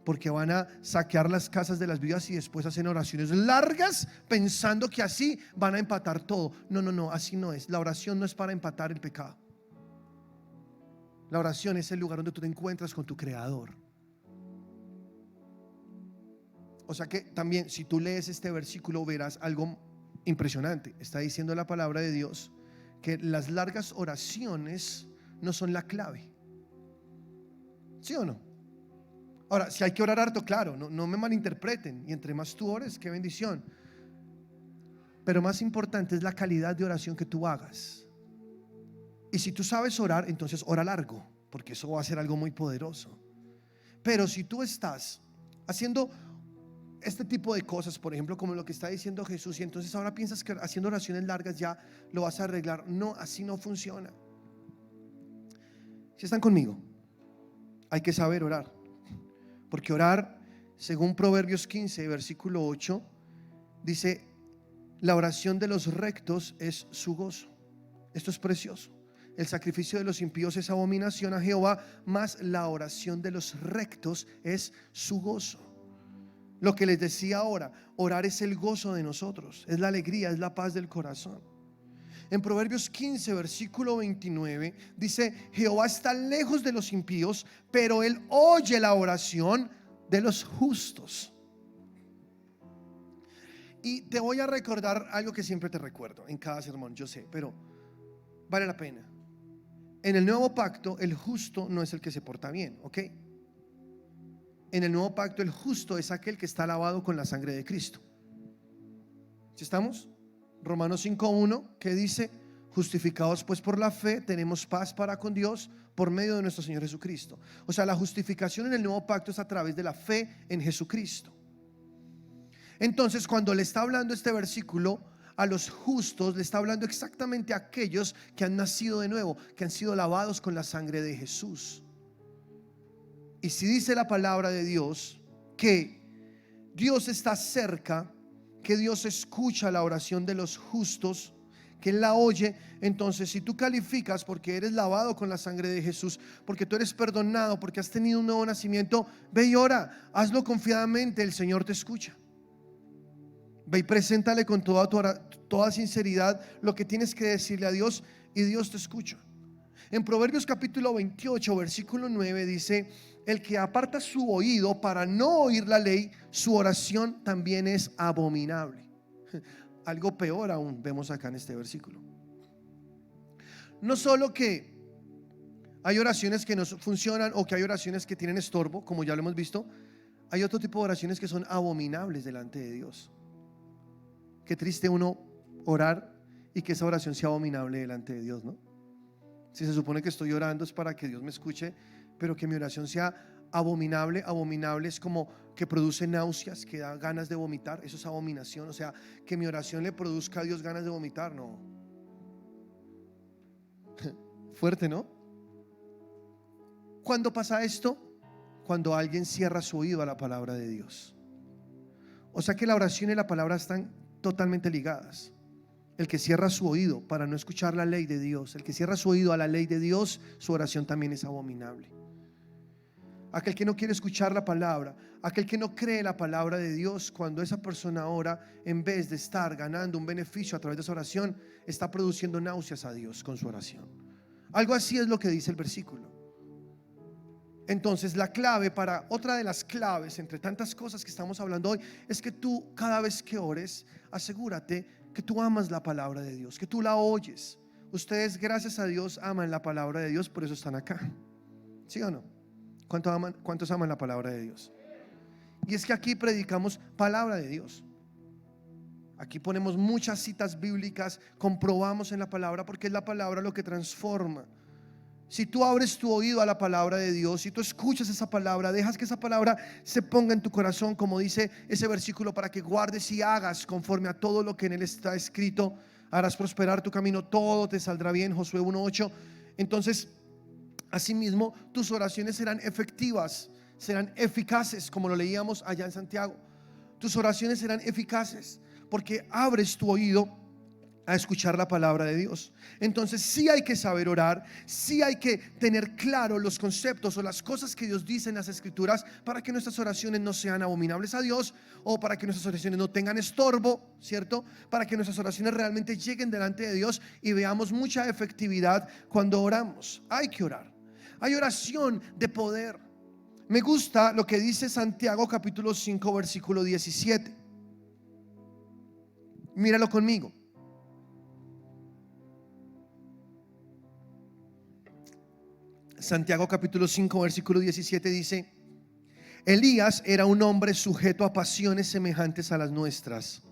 porque van a saquear las casas de las viudas y después hacen oraciones largas pensando que así van a empatar todo. No, así no es. La oración no es para empatar el pecado. La oración es el lugar donde tú te encuentras con tu Creador. O sea que también, si tú lees este versículo, verás algo impresionante. Está diciendo la palabra de Dios que las largas oraciones no son la clave. ¿Sí o no? Ahora, si hay que orar harto, claro, no me malinterpreten. Y entre más tú ores, qué bendición. Pero más importante es la calidad de oración que tú hagas. Y si tú sabes orar, entonces ora largo, porque eso va a ser algo muy poderoso. Pero si tú estás haciendo este tipo de cosas, por ejemplo, como lo que está diciendo Jesús, y entonces ahora piensas que haciendo oraciones largas ya lo vas a arreglar, no, así no funciona. Si están conmigo, hay que saber orar, porque orar, según Proverbios 15, versículo 8, dice: la oración de los rectos es su gozo. Esto es precioso. El sacrificio de los impíos es abominación a Jehová, mas la oración de los rectos es su gozo. Lo que les decía ahora, orar es el gozo de nosotros, es la alegría, es la paz del corazón. En Proverbios 15, versículo 29, dice: Jehová está lejos de los impíos, pero él oye la oración de los justos. Y te voy a recordar algo que siempre te recuerdo en cada sermón, yo sé, pero vale la pena. En el nuevo pacto, el justo no es el que se porta bien, ¿ok? En el nuevo pacto, el justo es aquel que está lavado con la sangre de Cristo. ¿Sí estamos? Romanos 5:1, que dice: justificados pues por la fe, tenemos paz para con Dios por medio de nuestro Señor Jesucristo. O sea, la justificación en el nuevo pacto es a través de la fe en Jesucristo. Entonces, cuando le está hablando este versículo a los justos, le está hablando exactamente a aquellos que han nacido de nuevo, que han sido lavados con la sangre de Jesús. Y si dice la palabra de Dios que Dios está cerca, que Dios escucha la oración de los justos, que Él la oye. Entonces, si tú calificas porque eres lavado con la sangre de Jesús, porque tú eres perdonado, porque has tenido un nuevo nacimiento, ve y ora, hazlo confiadamente, el Señor te escucha. Ve y preséntale con toda sinceridad lo que tienes que decirle a Dios, y Dios te escucha. En Proverbios capítulo 28, versículo 9 dice: el que aparta su oído para no oír la ley, su oración también es abominable. Algo peor aún vemos acá en este versículo. No solo que hay oraciones que no funcionan o que hay oraciones que tienen estorbo, como ya lo hemos visto, hay otro tipo de oraciones que son abominables delante de Dios. Qué triste uno orar y que esa oración sea abominable delante de Dios, ¿no? Si se supone que estoy orando es para que Dios me escuche, pero que mi oración sea abominable. Abominable es como que produce náuseas, que da ganas de vomitar. Eso es abominación. O sea, que mi oración le produzca a Dios ganas de vomitar, no. Fuerte, ¿no? ¿Cuándo pasa esto? Cuando alguien cierra su oído a la palabra de Dios. O sea que la oración y la palabra están totalmente ligadas. El que cierra su oído para no escuchar la ley de Dios, el que cierra su oído a la ley de Dios, su oración también es abominable. Aquel que no quiere escuchar la palabra, aquel que no cree la palabra de Dios, cuando esa persona ora, en vez de estar ganando un beneficio a través de su oración, está produciendo náuseas a Dios con su oración. Algo así es lo que dice el versículo. Entonces, la clave para, otra de las claves entre tantas cosas que estamos hablando hoy, es que tú, cada vez que ores, asegúrate que tú amas la palabra de Dios, que tú la oyes. Ustedes, gracias a Dios, aman la palabra de Dios, por eso están acá. ¿Sí o no? ¿Cuántos aman la palabra de Dios? Y es que aquí predicamos palabra de Dios. Aquí ponemos muchas citas bíblicas, comprobamos en la palabra, porque es la palabra lo que transforma. Si tú abres tu oído a la palabra de Dios, si tú escuchas esa palabra, dejas que esa palabra se ponga en tu corazón, como dice ese versículo, para que guardes y hagas conforme a todo lo que en él está escrito, harás prosperar tu camino, todo te saldrá bien. Josué 1:8. Entonces, asimismo, tus oraciones serán efectivas, serán eficaces, como lo leíamos allá en Santiago. Tus oraciones serán eficaces porque abres tu oído a escuchar la palabra de Dios. Entonces sí hay que saber orar, sí hay que tener claro los conceptos o las cosas que Dios dice en las escrituras, para que nuestras oraciones no sean abominables a Dios, o para que nuestras oraciones no tengan estorbo, ¿cierto? Para que nuestras oraciones realmente lleguen delante de Dios y veamos mucha efectividad cuando oramos. Hay que orar. Hay oración de poder. Me gusta lo que dice Santiago capítulo 5 versículo 17. Míralo conmigo. Santiago capítulo 5 versículo 17 dice: Elías era un hombre sujeto a pasiones semejantes a las nuestras,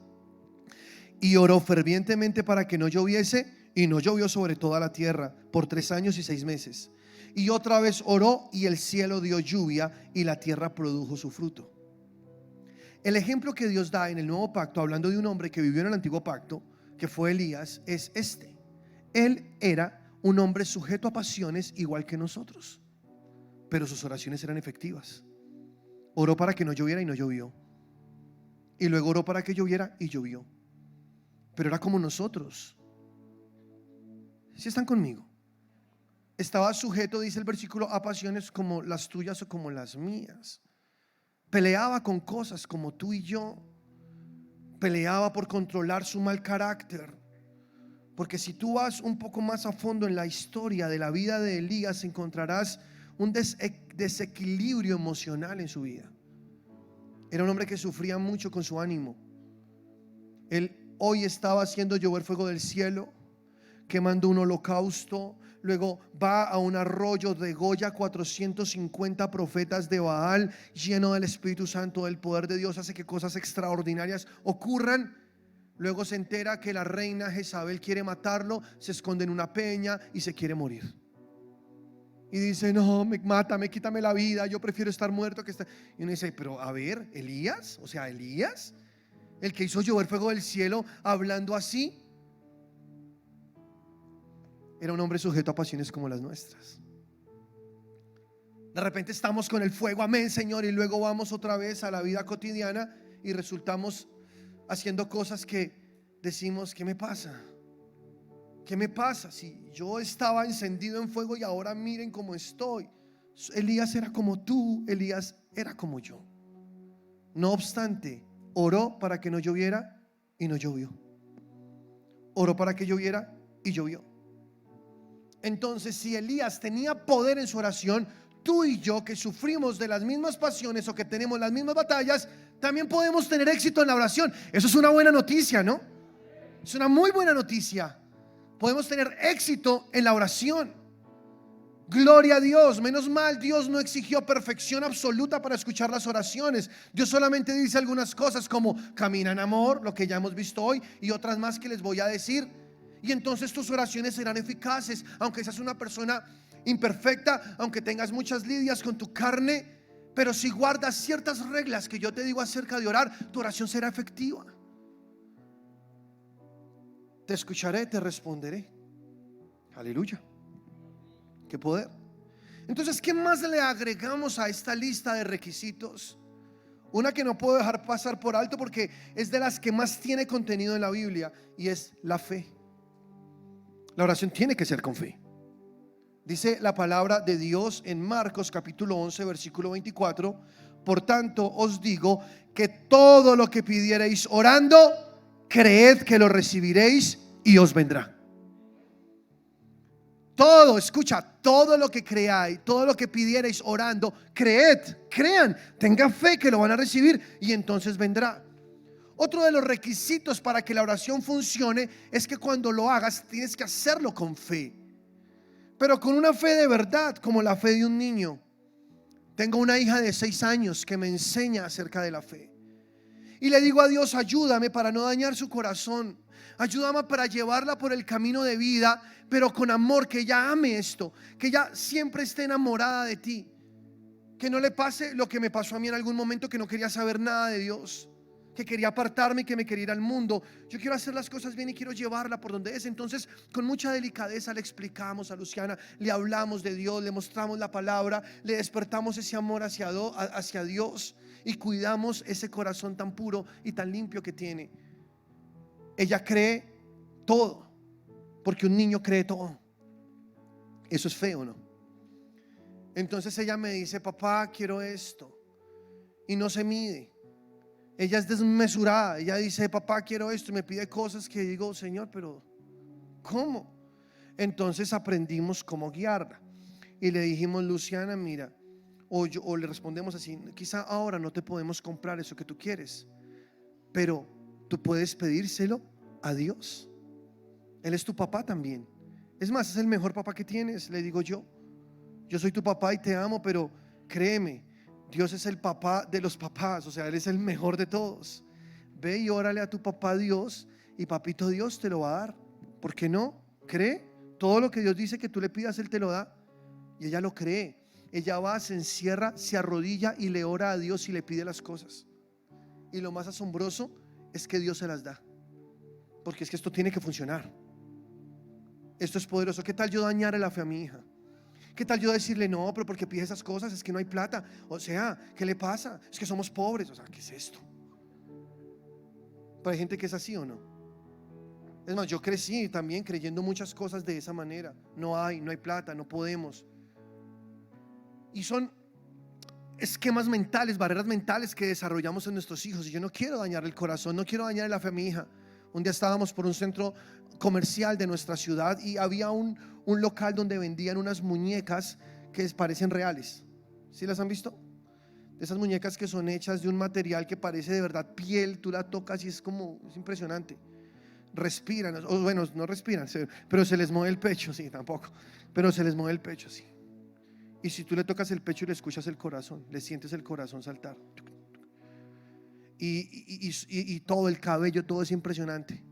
y oró fervientemente para que no lloviese, y no llovió sobre toda la tierra por 3 años y 6 meses. Y otra vez oró, y el cielo dio lluvia, y la tierra produjo su fruto. El ejemplo que Dios da en el nuevo pacto, hablando de un hombre que vivió en el antiguo pacto, que fue Elías, es este. Él era un hombre sujeto a pasiones igual que nosotros, pero sus oraciones eran efectivas. Oró para que no lloviera y no llovió, y luego oró para que lloviera y llovió. Pero era como nosotros. ¿Sí están conmigo? Estaba sujeto, dice el versículo, a pasiones como las tuyas o como las mías. Peleaba con cosas como tú y yo. Peleaba por controlar su mal carácter. Porque si tú vas un poco más a fondo en la historia de la vida de Elías, encontrarás un desequilibrio emocional en su vida. Era un hombre que sufría mucho con su ánimo. Él hoy estaba haciendo llover fuego del cielo, quemando un holocausto. Luego va a un arroyo, degolla 450 profetas de Baal, lleno del Espíritu Santo, del poder de Dios, hace que cosas extraordinarias ocurran. Luego se entera que la reina Jezabel quiere matarlo, se esconde en una peña y se quiere morir. Y dice: no, mátame, quítame la vida, yo prefiero estar muerto que estar. Y uno dice: pero a ver, Elías, o sea, Elías, el que hizo llover fuego del cielo, hablando así, era un hombre sujeto a pasiones como las nuestras. De repente estamos con el fuego, amén, Señor, y luego vamos otra vez a la vida cotidiana y resultamos haciendo cosas que decimos: ¿qué me pasa? ¿Qué me pasa? Si yo estaba encendido en fuego y ahora miren cómo estoy. Elías era como tú, Elías era como yo. No obstante, oró para que no lloviera y no llovió. Oró para que lloviera y llovió. Entonces, si Elías tenía poder en su oración, tú y yo, que sufrimos de las mismas pasiones o que tenemos las mismas batallas, también podemos tener éxito en la oración. Eso es una buena noticia, ¿no? Es una muy buena noticia. Podemos tener éxito en la oración. Gloria a Dios. Menos mal, Dios no exigió perfección absoluta para escuchar las oraciones. Dios solamente dice algunas cosas como camina en amor, lo que ya hemos visto hoy, y otras más que les voy a decir. Y entonces tus oraciones serán eficaces, aunque seas una persona imperfecta, aunque tengas muchas lidias con tu carne. Pero si guardas ciertas reglas que yo te digo acerca de orar, tu oración será efectiva. Te escucharé, te responderé. Aleluya. Qué poder. Entonces, ¿qué más le agregamos a esta lista de requisitos? Una que no puedo dejar pasar por alto porque es de las que más tiene contenido en la Biblia, y es la fe. La oración tiene que ser con fe. Dice la palabra de Dios en Marcos capítulo 11 versículo 24: por tanto os digo que todo lo que pidiereis orando, creed que lo recibiréis y os vendrá. Todo, escucha, todo lo que creáis, todo lo que pidiereis orando, creed, crean, tengan fe que lo van a recibir y entonces vendrá. Otro de los requisitos para que la oración funcione es que cuando lo hagas tienes que hacerlo con fe, pero con una fe de verdad, como la fe de un niño. Tengo una hija de 6 años que me enseña acerca de la fe, y le digo a Dios: ayúdame para no dañar su corazón, ayúdame para llevarla por el camino de vida, pero con amor, que ella ame esto, que ella siempre esté enamorada de ti, que no le pase lo que me pasó a mí en algún momento, que no quería saber nada de Dios, que quería apartarme y que me quería ir al mundo. Yo quiero hacer las cosas bien y quiero llevarla por donde es. Entonces, con mucha delicadeza le explicamos a Luciana, le hablamos de Dios, le mostramos la palabra, le despertamos ese amor hacia Dios y cuidamos ese corazón tan puro y tan limpio que tiene. Ella cree todo, porque un niño cree todo. Eso es feo, ¿no? Entonces ella me dice: papá, quiero esto, y no se mide. Ella es desmesurada. Ella dice: papá, quiero esto, y me pide cosas que digo: Señor, pero ¿cómo? Entonces aprendimos cómo guiarla y le dijimos: Luciana, mira, o le respondemos así: quizá ahora no te podemos comprar eso que tú quieres, pero tú puedes pedírselo a Dios. Él es tu papá también. Es más, es el mejor papá que tienes, le digo yo. Yo soy tu papá y te amo, pero créeme, Dios es el papá de los papás, o sea, Él es el mejor de todos. Ve y órale a tu papá Dios, y papito Dios te lo va a dar. ¿Por qué no? ¿Cree? Todo lo que Dios dice que tú le pidas, Él te lo da. Y ella lo cree. Ella va, se encierra, se arrodilla y le ora a Dios y le pide las cosas. Y lo más asombroso es que Dios se las da, porque es que esto tiene que funcionar. Esto es poderoso. ¿Qué tal yo dañar la fe a mi hija? ¿Qué tal yo decirle: no, pero porque pide esas cosas? Es que no hay plata. O sea, ¿qué le pasa? Es que somos pobres. O sea, ¿qué es esto? Pero hay gente que es así, ¿o no? Es más, yo crecí también creyendo muchas cosas de esa manera. No hay plata, no podemos. Y son esquemas mentales, barreras mentales que desarrollamos en nuestros hijos. Y yo no quiero dañar el corazón, no quiero dañar la fe a mi hija. Un día estábamos por un centro comercial de nuestra ciudad y había un local donde vendían unas muñecas que parecen reales. ¿Sí las han visto? De esas muñecas que son hechas de un material que parece de verdad piel. Tú la tocas y es impresionante. Respiran, o bueno, no respiran, pero se les mueve el pecho, sí, tampoco. Pero se les mueve el pecho, sí. Y si tú le tocas el pecho y le escuchas el corazón, le sientes el corazón saltar. Y todo el cabello, todo es impresionante.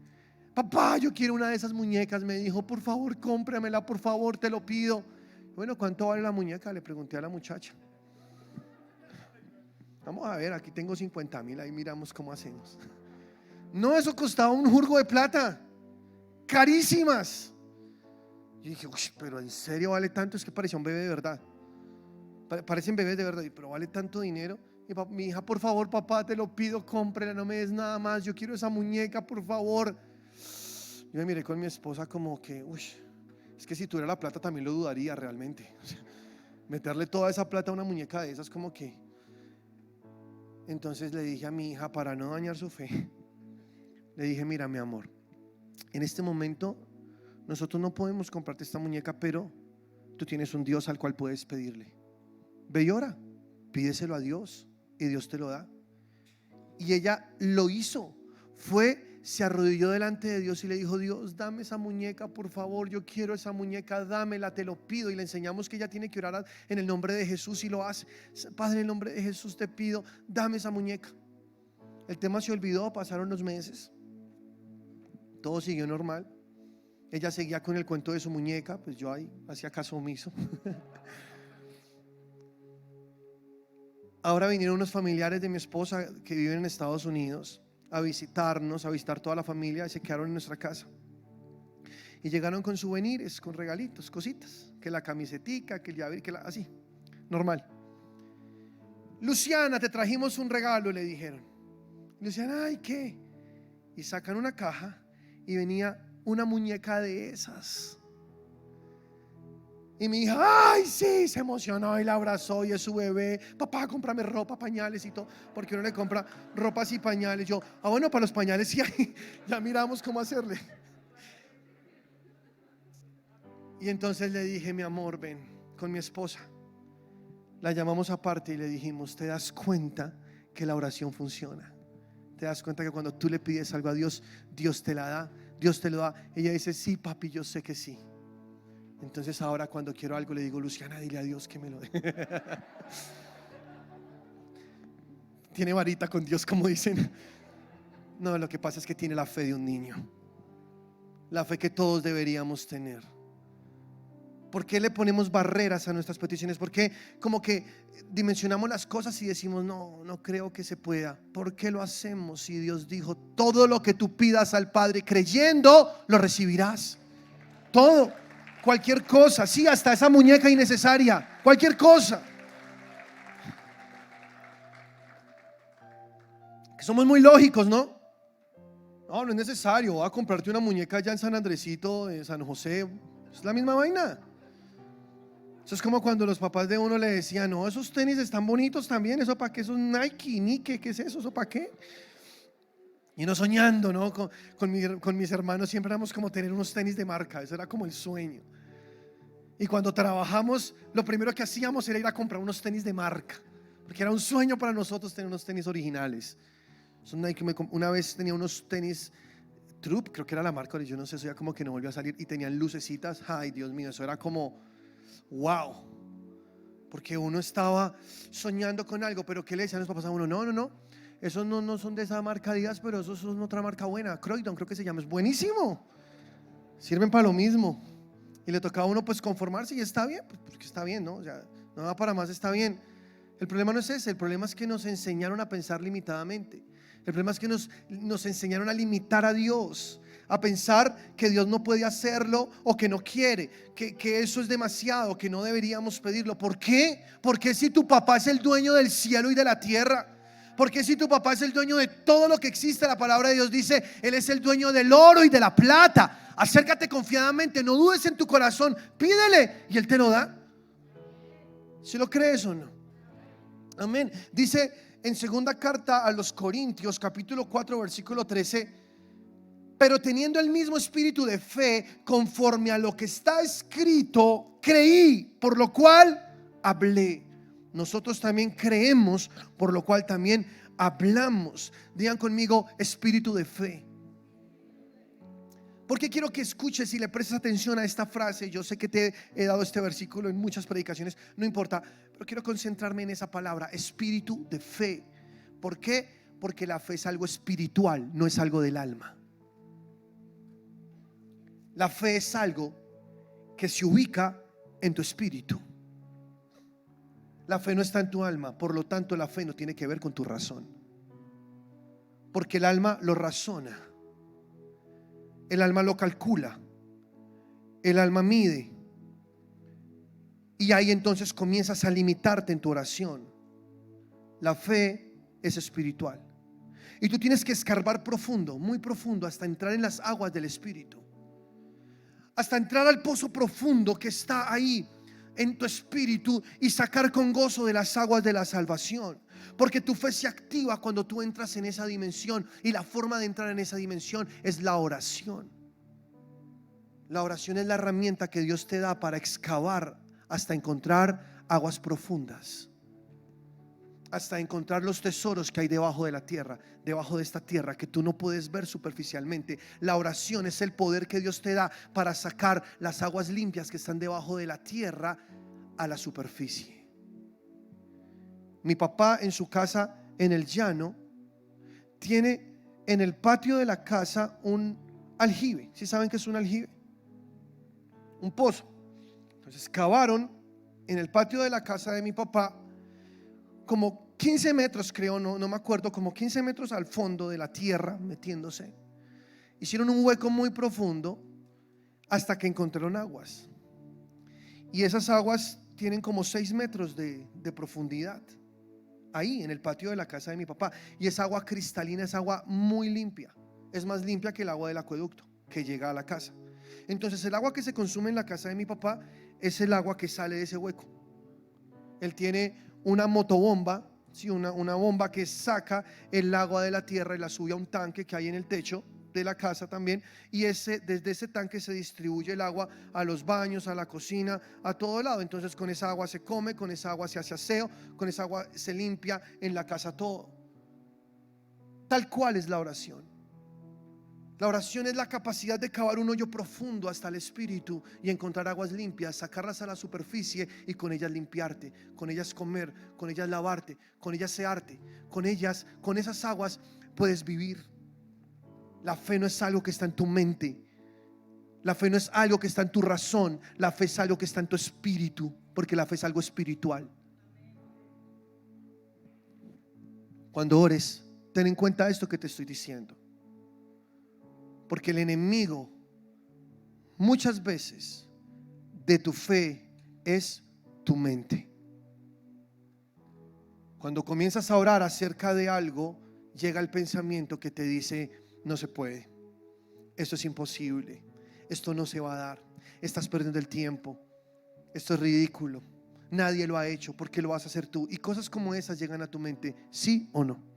Papá, yo quiero una de esas muñecas, me dijo. Por favor, cómpramela, por favor, te lo pido. Bueno, ¿cuánto vale la muñeca? Le pregunté a la muchacha. Vamos a ver, aquí tengo 50,000, ahí miramos cómo hacemos. No, eso costaba un jurgo de plata, carísimas. Yo dije: uy, pero ¿en serio vale tanto? Es que parecía un bebé de verdad. Parecen bebés de verdad, pero vale tanto dinero. Y mi hija: por favor, papá, te lo pido, cómprela, no me des nada más, yo quiero esa muñeca, por favor. Yo me miré con mi esposa como que, uy, es que si tuviera la plata también lo dudaría realmente. O sea, meterle toda esa plata a una muñeca de esas como que. Entonces le dije a mi hija, para no dañar su fe, le dije, mira mi amor, en este momento nosotros no podemos comprarte esta muñeca, pero tú tienes un Dios al cual puedes pedirle. Ve y ora, pídeselo a Dios y Dios te lo da. Y ella lo hizo, se arrodilló delante de Dios y le dijo, Dios, dame esa muñeca, por favor, yo quiero esa muñeca, dámela, te lo pido. Y le enseñamos que ella tiene que orar en el nombre de Jesús y lo hace. Padre, en el nombre de Jesús te pido, dame esa muñeca. El tema se olvidó, pasaron los meses, todo siguió normal. Ella seguía con el cuento de su muñeca, pues yo ahí hacía caso omiso. Ahora vinieron unos familiares de mi esposa que viven en Estados Unidos a visitarnos, a visitar toda la familia, y se quedaron en nuestra casa. Y llegaron con souvenirs, con regalitos, cositas, que la camisetica, que el llavero, así, normal. Luciana, te trajimos un regalo, le dijeron. Luciana, ay, ¿qué? Y sacan una caja y venía una muñeca de esas. Y mi hija, ay, sí, se emocionó y la abrazó y es su bebé. Papá, cómprame ropa, pañales y todo, porque uno le compra ropas y pañales. Yo, bueno, para los pañales sí, ya miramos cómo hacerle. Y entonces le dije, mi amor, ven, con mi esposa. La llamamos aparte y le dijimos, ¿te das cuenta que la oración funciona? ¿Te das cuenta que cuando tú le pides algo a Dios, Dios te la da, Dios te lo da? Ella dice, sí, papi, yo sé que sí. Entonces ahora cuando quiero algo le digo, Luciana, dile a Dios que me lo dé. Tiene varita con Dios, como dicen. No, lo que pasa es que tiene la fe de un niño, la fe que todos deberíamos tener. ¿Por qué le ponemos barreras a nuestras peticiones? ¿Por qué como que dimensionamos las cosas y decimos, no creo que se pueda? ¿Por qué lo hacemos si Dios dijo, todo lo que tú pidas al Padre creyendo, lo recibirás? Todo, cualquier cosa, sí, hasta esa muñeca innecesaria, cualquier cosa. Que somos muy lógicos, ¿no? No es necesario, voy a comprarte una muñeca allá en San Andresito, en San José. Es la misma vaina. Eso es como cuando los papás de uno le decían, no, esos tenis están bonitos también, ¿eso para qué? Esos Nike, Nike, ¿qué es eso? ¿Eso para qué? Y uno soñando, ¿no? Con mis hermanos siempre éramos como tener unos tenis de marca, eso era como el sueño. Y cuando trabajamos, lo primero que hacíamos era ir a comprar unos tenis de marca, porque era un sueño para nosotros tener unos tenis originales. Una vez tenía unos tenis Troop, creo que era la marca, yo no sé, eso ya como que no volvió a salir, y tenían lucecitas. Ay, Dios mío, eso era como wow, porque uno estaba soñando con algo. Pero ¿qué le decían los papás a uno? No, esos no son de esa marca Adidas, pero esos son otra marca buena, Croydon creo que se llama, es buenísimo, sirven para lo mismo. Y le tocaba a uno pues conformarse, y está bien, pues porque está bien, ¿no? O sea, no va para más, está bien. El problema no es ese, el problema es que nos enseñaron a pensar limitadamente. El problema es que nos enseñaron a limitar a Dios, a pensar que Dios no puede hacerlo o que no quiere, que eso es demasiado, que no deberíamos pedirlo. ¿Por qué? Porque si tu papá es el dueño del cielo y de la tierra, porque si tu papá es el dueño de todo lo que existe, la palabra de Dios dice, Él es el dueño del oro y de la plata. Acércate confiadamente, no dudes en tu corazón, pídele y Él te lo da. ¿Si lo crees o no? Amén. Dice en segunda carta a los Corintios, capítulo 4, versículo 13: pero teniendo el mismo espíritu de fe, conforme a lo que está escrito, creí, por lo cual hablé. Nosotros también creemos, por lo cual también hablamos. Digan conmigo, espíritu de fe. Porque quiero que escuches y le prestes atención a esta frase. Yo sé que te he dado este versículo en muchas predicaciones, no importa, pero quiero concentrarme en esa palabra, espíritu de fe. ¿Por qué? Porque la fe es algo espiritual, no es algo del alma. La fe es algo que se ubica en tu espíritu. La fe no está en tu alma, por lo tanto la fe no tiene que ver con tu razón, porque el alma lo razona, el alma lo calcula, el alma mide, y ahí entonces comienzas a limitarte en tu oración. La fe es espiritual y tú tienes que escarbar profundo, muy profundo, hasta entrar en las aguas del espíritu. hasta entrar al pozo profundo que está ahí en tu espíritu y sacar con gozo de las aguas de la salvación. Porque tu fe se activa cuando tú entras en esa dimensión, y la forma de entrar en esa dimensión es la oración. La oración es la herramienta que Dios te da para excavar hasta encontrar aguas profundas, hasta encontrar los tesoros que hay debajo de la tierra, debajo de esta tierra que tú no puedes ver superficialmente. La oración es el poder que Dios te da para sacar las aguas limpias que están debajo de la tierra a la superficie. Mi papá, en su casa en el llano, tiene en el patio de la casa un aljibe. ¿Sí saben qué es un aljibe? Un pozo. Entonces cavaron en el patio de la casa de mi papá como 15 metros, creo, no me acuerdo, como 15 metros al fondo de la tierra, metiéndose. Hicieron un hueco muy profundo hasta que encontraron aguas. Y esas aguas tienen como 6 metros de profundidad, ahí en el patio de la casa de mi papá. Y es agua cristalina, es agua muy limpia. Es más limpia que el agua del acueducto que llega a la casa. Entonces el agua que se consume en la casa de mi papá es el agua que sale de ese hueco. Él tiene una motobomba, ¿sí? una bomba que saca el agua de la tierra y la sube a un tanque que hay en el techo de la casa también. Y desde ese tanque se distribuye el agua a los baños, a la cocina, a todo lado. Entonces con esa agua se come, con esa agua se hace aseo, con esa agua se limpia en la casa todo. Tal cual es la oración. La oración es la capacidad de cavar un hoyo profundo hasta el espíritu y encontrar aguas limpias, sacarlas a la superficie y con ellas limpiarte, con ellas comer, con ellas lavarte, con ellas searte, con esas aguas puedes vivir. La fe no es algo que está en tu mente, la fe no es algo que está en tu razón, la fe es algo que está en tu espíritu, porque la fe es algo espiritual. Cuando ores, ten en cuenta esto que te estoy diciendo. Porque el enemigo muchas veces de tu fe es tu mente. Cuando comienzas a orar acerca de algo, llega el pensamiento que te dice: no se puede, esto es imposible, esto no se va a dar, estás perdiendo el tiempo, esto es ridículo, nadie lo ha hecho, ¿por qué lo vas a hacer tú? Y cosas como esas llegan a tu mente, ¿sí o no?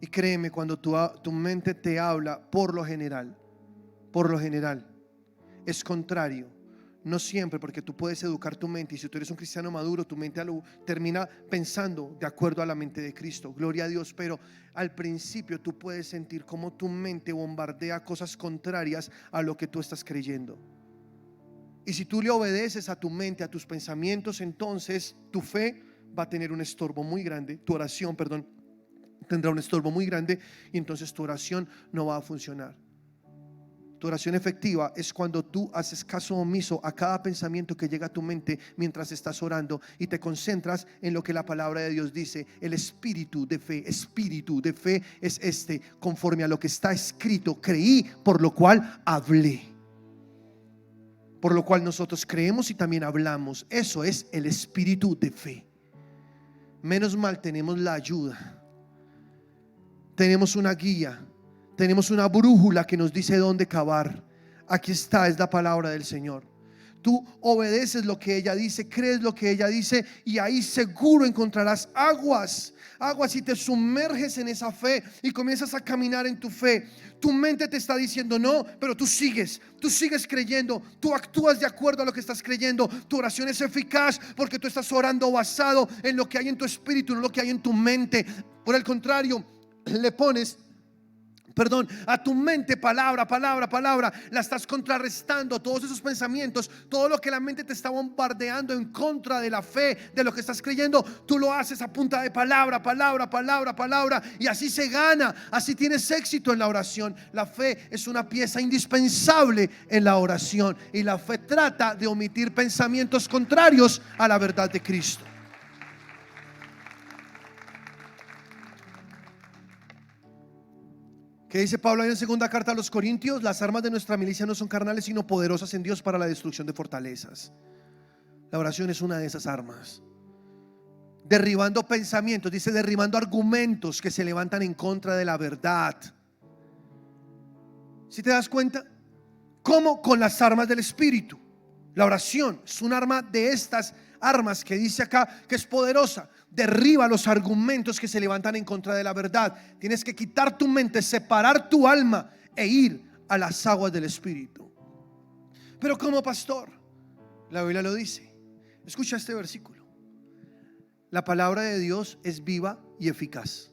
Y créeme, cuando tu mente te habla, por lo general, es contrario. No siempre, porque tú puedes educar tu mente, y si tú eres un cristiano maduro, tu mente termina pensando de acuerdo a la mente de Cristo, gloria a Dios. Pero al principio tú puedes sentir cómo tu mente bombardea cosas contrarias a lo que tú estás creyendo. Y si tú le obedeces a tu mente, a tus pensamientos, entonces tu fe va a tener un estorbo muy grande, tu oración, tendrá un estorbo muy grande, y entonces tu oración no va a funcionar. Tu oración efectiva es cuando tú haces caso omiso a cada pensamiento que llega a tu mente mientras estás orando y te concentras en lo que la palabra de Dios dice. El espíritu de fe es conforme a lo que está escrito: creí, por lo cual hablé. Por lo cual nosotros creemos y también hablamos. Eso es el espíritu de fe. Menos mal tenemos la ayuda. Tenemos una guía, tenemos una brújula que nos dice dónde cavar. Aquí está, es la palabra del Señor. Tú obedeces lo que ella dice, crees lo que ella dice, y ahí seguro encontrarás aguas. Y te sumerges en esa fe y comienzas a caminar en tu fe. Tu mente te está diciendo no, pero tú sigues creyendo, tú actúas de acuerdo a lo que estás creyendo. Tu oración es eficaz porque tú estás orando basado en lo que hay en tu espíritu, no lo que hay en tu mente. Por el contrario, le pones a tu mente palabra, la estás contrarrestando, todos esos pensamientos, todo lo que la mente te está bombardeando en contra de la fe, de lo que estás creyendo, tú lo haces a punta de palabra, y así se gana, así tienes éxito en la oración. La fe es una pieza indispensable en la oración, y la fe trata de omitir pensamientos contrarios a la verdad de Cristo. ¿Qué dice Pablo ahí en segunda carta a los Corintios? Las armas de nuestra milicia no son carnales, sino poderosas en Dios para la destrucción de fortalezas. La oración es una de esas armas. Derribando pensamientos, dice, derribando argumentos que se levantan en contra de la verdad. ¿Sí te das cuenta? ¿Cómo? Con las armas del Espíritu. La oración es un arma de estas armas que dice acá que es poderosa. Derriba los argumentos que se levantan en contra de la verdad. Tienes que quitar tu mente, separar tu alma e ir a las aguas del Espíritu. Pero como pastor, la Biblia lo dice. Escucha este versículo. La palabra de Dios es viva y eficaz,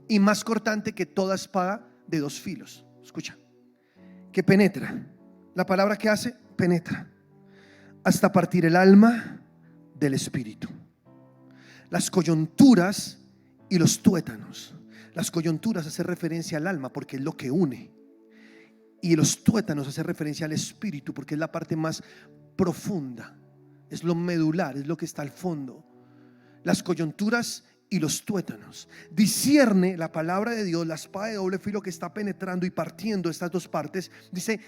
y más cortante que toda espada de dos filos. Escucha. Que penetra. La palabra que hace, penetra hasta partir el alma del espíritu, las coyunturas y los tuétanos. Las coyunturas hace referencia al alma porque es lo que une, y los tuétanos hace referencia al espíritu porque es la parte más profunda, es lo medular, es lo que está al fondo. Las coyunturas y los tuétanos. Discierne la palabra de Dios, la espada de doble filo que está penetrando y partiendo estas dos partes. Dice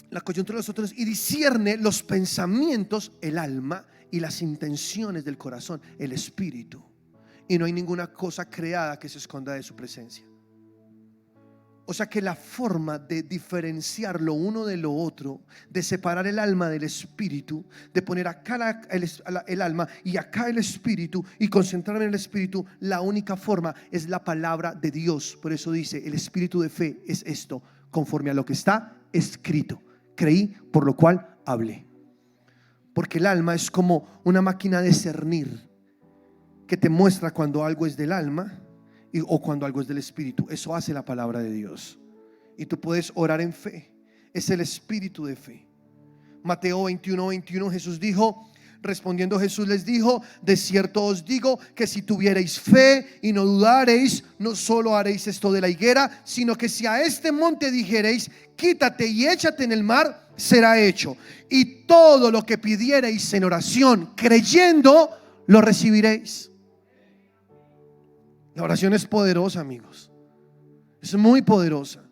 la coyuntura de los tuétanos, y discierne los pensamientos, el alma, y las intenciones del corazón, el espíritu. Y no hay ninguna cosa creada que se esconda de su presencia. O sea que la forma de diferenciar lo uno de lo otro, de separar el alma del espíritu, de poner acá el alma y acá el espíritu y concentrarme en el espíritu, la única forma es la palabra de Dios. Por eso dice, el espíritu de fe es esto, conforme a lo que está escrito. Creí, por lo cual hablé. Porque el alma es como una máquina de discernir que te muestra cuando algo es del alma o cuando algo es del espíritu. Eso hace la palabra de Dios. Y tú puedes orar en fe. Es el espíritu de fe. Mateo 21:21, Jesús dijo, respondiendo Jesús les dijo, de cierto os digo que si tuviereis fe y no dudareis, no solo haréis esto de la higuera, sino que si a este monte dijereis, quítate y échate en el mar, será hecho. Y todo lo que pidiereis en oración, creyendo, lo recibiréis. La oración es poderosa, amigos. Es muy poderosa.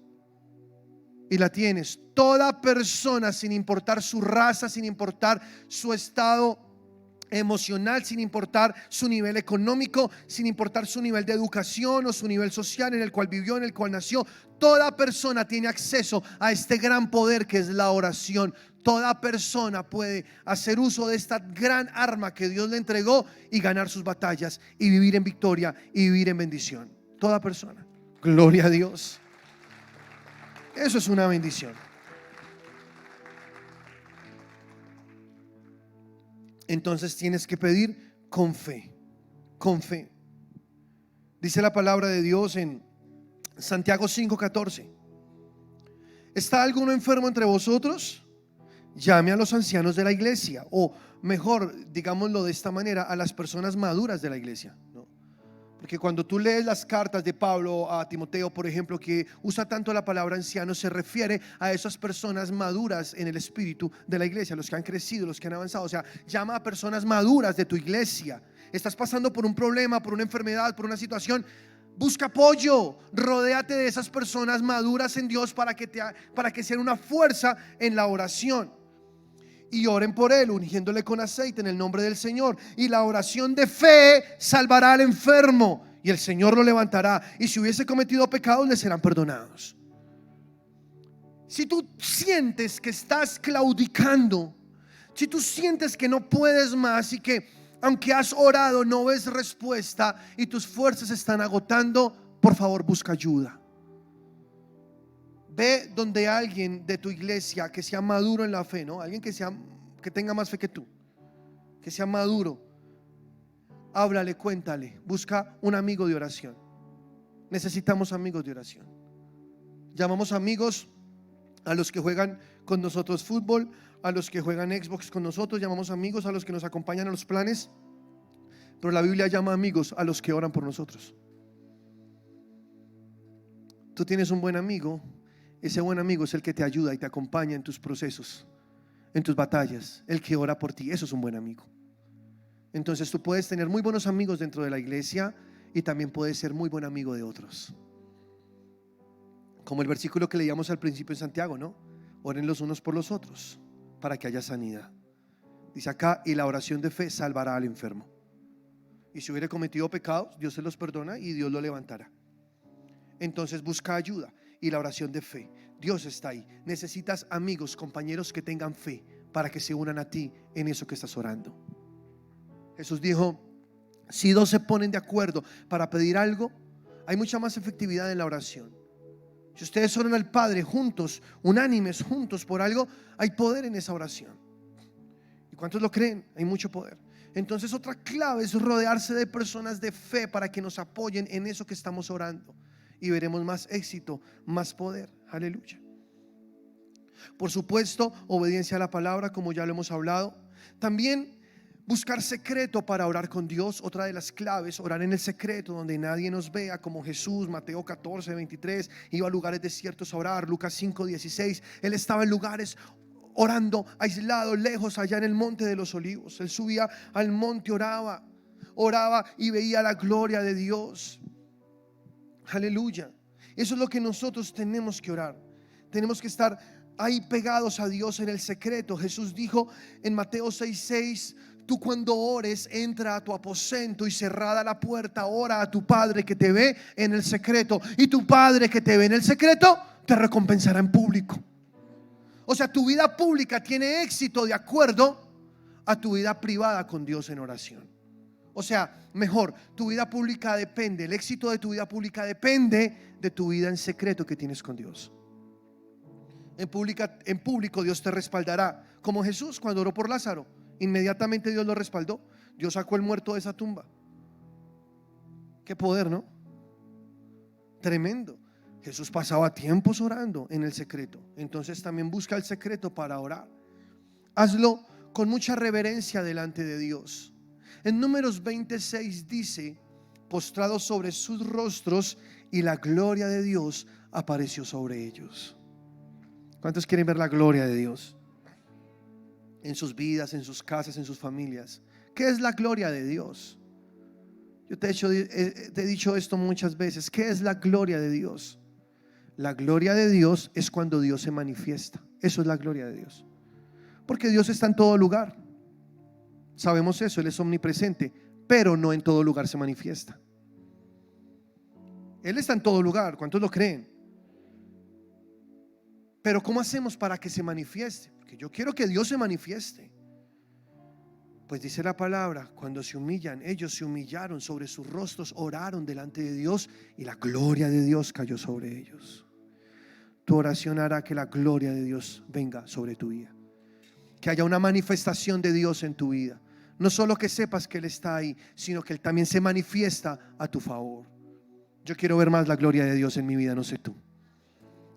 Y la tienes. Toda persona, sin importar su raza, sin importar su estado emocional, sin importar su nivel económico, sin importar su nivel de educación o su nivel social en el cual vivió, en el cual nació, toda persona tiene acceso a este gran poder que es la oración. Toda persona puede hacer uso de esta gran arma que Dios le entregó y ganar sus batallas y vivir en victoria y vivir en bendición. Toda persona. Gloria a Dios. Eso es una bendición. Entonces tienes que pedir con fe. Con fe. Dice la palabra de Dios en Santiago 5:14. ¿Está alguno enfermo entre vosotros? Llame a los ancianos de la iglesia, o mejor, digámoslo de esta manera, a las personas maduras de la iglesia, ¿no? Porque cuando tú lees las cartas de Pablo a Timoteo, por ejemplo, que usa tanto la palabra anciano, se refiere a esas personas maduras en el espíritu de la iglesia, los que han crecido, los que han avanzado. O sea, llama a personas maduras de tu iglesia. Estás pasando por un problema, por una enfermedad, por una situación. Busca apoyo, rodéate de esas personas maduras en Dios para que sean una fuerza en la oración. Y oren por él, ungiéndole con aceite en el nombre del Señor. Y la oración de fe salvará al enfermo, y el Señor lo levantará. Y si hubiese cometido pecados, le serán perdonados. Si tú sientes que estás claudicando, si tú sientes que no puedes más y que aunque has orado no ves respuesta y tus fuerzas se están agotando, por favor busca ayuda. Ve donde alguien de tu iglesia que sea maduro en la fe, ¿no? Alguien que tenga más fe que tú, que sea maduro. Háblale, cuéntale, busca un amigo de oración. Necesitamos amigos de oración. Llamamos amigos a los que juegan con nosotros fútbol, a los que juegan Xbox con nosotros, llamamos amigos a los que nos acompañan a los planes, pero la Biblia llama amigos a los que oran por nosotros. Tú tienes un buen amigo. Ese buen amigo es el que te ayuda y te acompaña en tus procesos, en tus batallas, el que ora por ti. Eso es un buen amigo. Entonces tú puedes tener muy buenos amigos dentro de la iglesia y también puedes ser muy buen amigo de otros. Como el versículo que leíamos al principio en Santiago, ¿no? Oren los unos por los otros para que haya sanidad. Dice acá, y la oración de fe salvará al enfermo. Y si hubiera cometido pecados, Dios se los perdona y Dios lo levantará. Entonces busca ayuda. Y la oración de fe. Dios está ahí. Necesitas amigos, compañeros que tengan fe para que se unan a ti en eso que estás orando. Jesús dijo: si dos se ponen de acuerdo para pedir algo, hay mucha más efectividad en la oración. Si ustedes oran al Padre juntos, unánimes, juntos por algo, hay poder en esa oración. ¿Y cuántos lo creen? Hay mucho poder. Entonces, otra clave es rodearse de personas de fe para que nos apoyen en eso que estamos orando, y veremos más éxito, más poder. Aleluya. Por supuesto, obediencia a la palabra, como ya lo hemos hablado. También buscar secreto para orar con Dios. Otra de las claves, orar en el secreto donde nadie nos vea, como Jesús. Mateo 14:23, iba a lugares desiertos a orar. Lucas 5:16, Él estaba en lugares orando, aislado, lejos, allá en el monte de los olivos. Él subía al monte, oraba y veía la gloria de Dios. Aleluya. Eso es lo que nosotros tenemos que orar. Tenemos que estar ahí pegados a Dios en el secreto. Jesús dijo en Mateo 6:6, tú cuando ores, entra a tu aposento y cerrada la puerta, ora a tu Padre que te ve en el secreto, y tu Padre que te ve en el secreto te recompensará en público. O sea, tu vida pública tiene éxito de acuerdo a tu vida privada con Dios en oración. O sea, mejor, tu vida pública depende, el éxito de tu vida pública depende de tu vida en secreto que tienes con Dios. En público Dios te respaldará, como Jesús cuando oró por Lázaro. Inmediatamente Dios lo respaldó. Dios sacó el muerto de esa tumba. Qué poder, ¿no? Tremendo. Jesús pasaba tiempos orando en el secreto. Entonces también busca el secreto para orar. Hazlo con mucha reverencia delante de Dios. En Números 26 dice: postrados sobre sus rostros, y la gloria de Dios apareció sobre ellos. ¿Cuántos quieren ver la gloria de Dios en sus vidas, en sus casas, en sus familias? ¿Qué es la gloria de Dios? Yo te he dicho esto muchas veces. ¿Qué es la gloria de Dios? La gloria de Dios es cuando Dios se manifiesta. Eso es la gloria de Dios. Porque Dios está en todo lugar. Sabemos eso, Él es omnipresente, pero no en todo lugar se manifiesta. Él está en todo lugar. ¿Cuántos lo creen? Pero ¿cómo hacemos para que se manifieste? Porque yo quiero que Dios se manifieste. Pues dice la palabra, cuando se humillan, ellos se humillaron sobre sus rostros, oraron delante de Dios, y la gloria de Dios cayó sobre ellos. Tu oración hará que la gloria de Dios venga sobre tu vida, que haya una manifestación de Dios en tu vida. No solo que sepas que Él está ahí, sino que Él también se manifiesta a tu favor. Yo quiero ver más la gloria de Dios en mi vida, no sé tú.